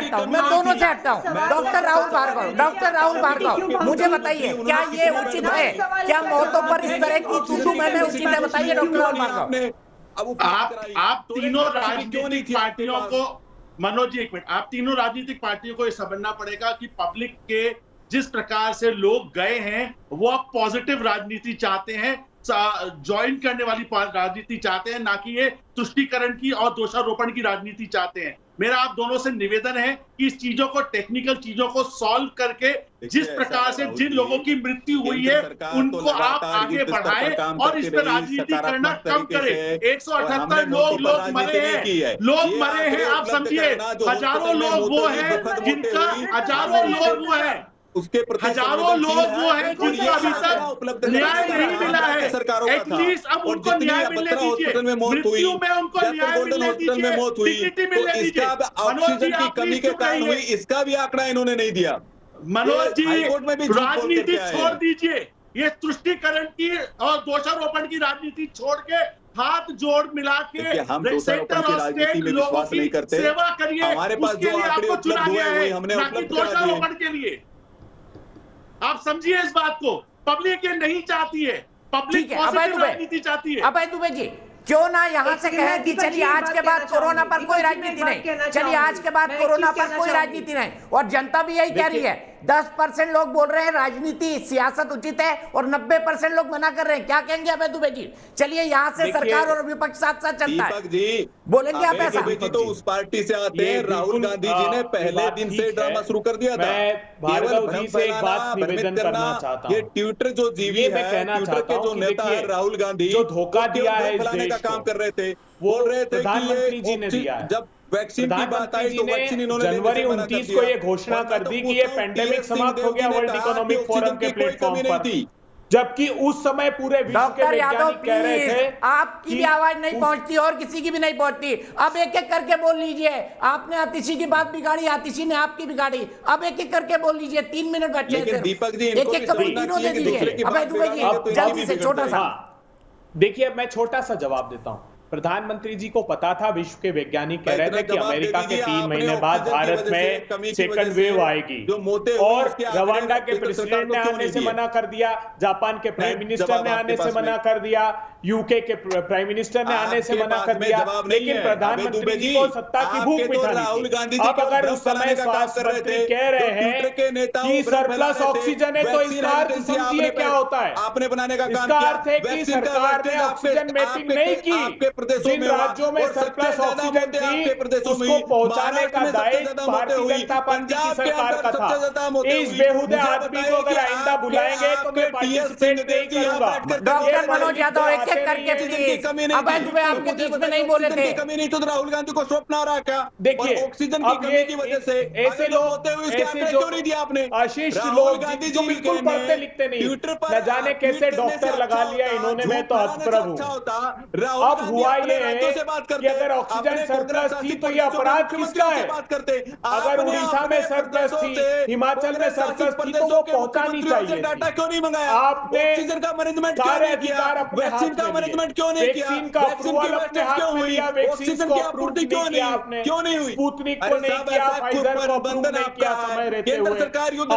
हटता हूँ, डॉक्टर राहुल भार्गव मुझे बताइए क्या ये उचित है, क्या मौतों पर इस तरह की तू मैंने उचित है? बताइए डॉक्टर राहुल भार्गव। आप तीनों राजनीतिक पार्टियों को, मनोज जी एक मिनट, आप तीनों राजनीतिक पार्टियों को ये समझना पड़ेगा कि पब्लिक के जिस प्रकार से लोग गए हैं वो अब पॉजिटिव राजनीति चाहते हैं, ज्वाइन करने वाली राजनीति चाहते हैं, ना कि ये तुष्टीकरण की और दोषारोपण की राजनीति चाहते हैं। मेरा आप दोनों से निवेदन है कि इस चीजों को, टेक्निकल चीजों को सॉल्व करके जिस प्रकार से जिन लोगों की मृत्यु हुई है उनको आप आगे बढ़ाएं और इस पर राजनीति करना कम करें। 178 लोग मरे हैं, आप समझिए, हजारों लोग वो हैं जिनका, हजारों लोग वो हैं, हजारों लोग वो हैं जिनको अभी तक न्याय नहीं मिला है। एटलीस्ट अब उनको न्याय मिलने दीजिए, मृत्यु में उनको न्याय मिलने दीजिए, डिग्निटी मिलने दीजिए। ऑक्सीजन की कमी के कारण हुई, इसका भी आंकड़ा इन्होंने नहीं दिया। मनोज जी राजनीति छोड़ दीजिए, ये तुष्टीकरण की और दोषारोपण की राजनीति छोड़ के हाथ जोड़ मिला के सेंटर और स्टेट लोगों की सेवा करिए। उसके लिए आपको चुना गया है, ना कि दोषारोपण के लिए। आप समझिए इस बात को, पब्लिक ये नहीं चाहती है, पब्लिक पॉजिटिव राजनीति चाहती है। अभय दुबे जी क्यों ना यहाँ से कहें कि चलिए आज के बाद कोरोना पर कोई राजनीति नहीं, चलिए आज के बाद कोरोना पर कोई राजनीति नहीं, और जनता भी यही कह रही है। 10% लोग बोल रहे हैं राजनीति सियासत उचित है और 90% लोग मना कर रहे हैं। क्या कहेंगे अभय दुबे जी? चलिए यहाँ से सरकार और विपक्ष साथ साथ चलता है, बोलेंगे आप ऐसा? तो उस पार्टी से आते हैं, राहुल गांधी जी ने पहले दिन से ड्रामा शुरू कर दिया था। भार्गव जी से एक बात निवेदन करना चाहता हूं, ये ट्विटर जो जीवी है, ट्विटर के जो नेता है राहुल गांधी, जो धोखा दिया है इस देश का काम कर रहे थे, बोल रहे थे प्रधानमंत्री जी ने दिया है। जब वैक्सीन की बात आई तो वैक्सीन इन्होंने जनवरी 29 को ये घोषणा कर दी कि ये पेंडेमिक समाप्त हो गया वर्ल्ड इकोनॉमिक फोरम के प्लेटफॉर्म पर, जबकि उस समय पूरे विश्व के वैज्ञानिक कह रहे थे आपकी भी आवाज नहीं पहुंचती और किसी की भी नहीं पहुंचती। अब एक एक करके बोल लीजिए। आपने आतिशी की बात बिगाड़ी, आतिशी ने आपकी बिगाड़ी, अब एक एक करके बोल लीजिए। 3 मिनट बचे हैं, दीपक जी एक एक कभी तीनों दे दीजिए। अभय दुबे जी जल्दी से छोटा सा। देखिए मैं छोटा सा जवाब देता हूं। प्रधानमंत्री जी को पता था, विश्व के वैज्ञानिक कह रहे थे कि अमेरिका के 3 महीने बाद भारत में सेकंड वेव आएगी, और रवांडा के प्रेसिडेंट ने आने से मना कर दिया, जापान के प्राइम मिनिस्टर ने आने से मना कर दिया, यूके के प्राइम मिनिस्टर ने आने से मना कर दिया, लेकिन प्रधानमंत्री जी को सत्ता की भूख मिटानी थी। अब अगर उस समय स्वास्थ्य मंत्री कह रहे हैं कि सरप्लस ऑक्सीजन है तो इसका अर्थ समझिए क्या होता है। आपने बनाने का काम इसका अर्थ है कि सरकार ने ऑक्सीजन मैपिंग नहीं की, प्रदेशों में राज्यों में सरप्लस ऑक्सीजन थी उसको पहुंचाने का दायित्व भारतीय जनता पार्टी की सरकार का था। इस बेहुदे आदमी को अगर आइंदा बुलाएंगे तो मैं पार्टिसिपेट नहीं करूंगा। डॉक्टर मनोज यादव एक एक करके प्लीज। अभय दुबे आपके बीच में नहीं बोले थे। कमी नहीं तो राहुल गांधी को स्वप्न आ रहा क्या? देखिए ऑक्सीजन की कमी की वजह से ऐसे लोग होते हुए इसके आंकड़े क्यों नहीं दिया आपने? आशीष लोग गांधी जी बिल्कुल पढ़ते लिखते नहीं, न जाने कैसे डॉक्टर लगा लिया इन्होंने। मैं तो हतप्रभ हूं। अब हुआ ये है कि अगर ऑक्सीजन सरप्लस थी तो ये अपराध किसका है? अगर उड़ीसा में सरप्लस थी, हिमाचल में सरप्लस थी तो वो पहुंचानी चाहिए। डाटा क्यों नहीं मंगाया? आपने ऑक्सीजन का मैनेजमेंट सारे अधिकार अपने हाथ वैक्सीन का मैनेजमेंट क्यों नहीं किया? वैक्सीन का अप्रूवल अपने हाथ में लिया, वैक्सीन को अप्रूव क्यों नहीं किया आपने, क्यों नहीं हुई? स्पुतनिक को नहीं किया, फाइजर को अप्रूव नहीं किया समय रहते हुए।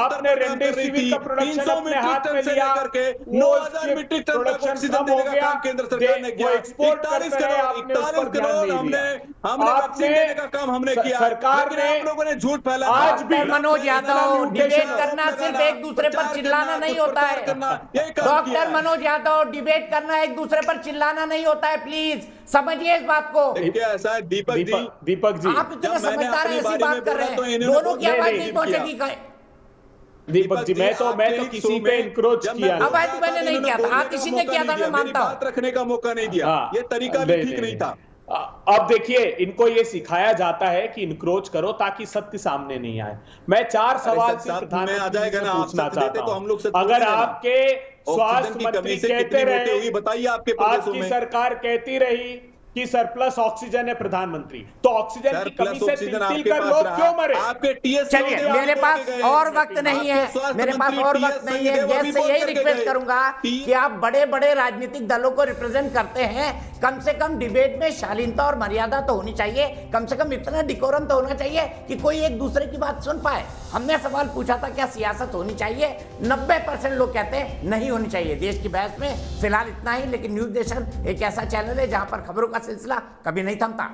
आपने रेमडेसिविर का प्रोडक्शन अपने हाथ में लिया करके 9000 मीट्रिक टन प्रोडक्शन कम हो गया, केंद्र सरकार ने किया। एक्सपोर्ट करते रहे, आपने उस पर ध्यान नहीं दिया। हमने वैक्सीन देने का काम हमने किया, सरकार ने आप लोगों ने झूठ फैलाया। आज भी मनोज यादव डिबेट करना सिर्फ एक दूसरे पर चिल्लाना नहीं होता है। डॉक्टर मनोज यादव डिबेट करना एक दूसरे पर चिल्लाना नहीं होता है, प्लीज समझिए इस बात को। देखिए ऐसा है दीपक जी आप इतने समझदार हैं, ऐसी बात कर रहे हैं, दोनों की आवाज नहीं पहुंचेगी। दीपक जी मैं तो किसी पे इंक्रोच किया अब मैंने नहीं किया था, आप किसी ने किया था, मैं मानता हूं। बात रखने का मौका नहीं दिया, ये तरीका भी ठीक नहीं था। अब देखिए इनको ये सिखाया जाता है कि इनक्रोच करो ताकि सत्य सामने नहीं आए। मैं 4 सवाल से प्रधानमंत्री से पूछना चाहता हूं। अगर आपके स्वास्थ्य मंत्री कहते रहे, बताइए आपके आपकी सरकार कहती रही कि सरप्लस ऑक्सीजन है प्रधानमंत्री, तो ऑक्सीजन की कमी से तिल कर लोग क्यों मरे? आपके टीएस चलिए मेरे पास और वक्त नहीं है, मेरे पास और वक्त नहीं है। जैसे यही रिक्वेस्ट करूंगा कि आप बड़े बड़े राजनीतिक दलों को रिप्रेजेंट करते हैं, कम से कम डिबेट में शालीनता और मर्यादा तो होनी चाहिए, कम से कम इतना डिकोरम तो होना चाहिए कि कोई एक दूसरे की बात सुन पाए। हमने सवाल पूछा था क्या सियासत होनी चाहिए, 90% लोग कहते हैं नहीं होनी चाहिए देश की बहस में। फिलहाल इतना ही, लेकिन न्यूज़ नेशन एक ऐसा चैनल है जहां पर खबरों का सिलसिला कभी नहीं थमता।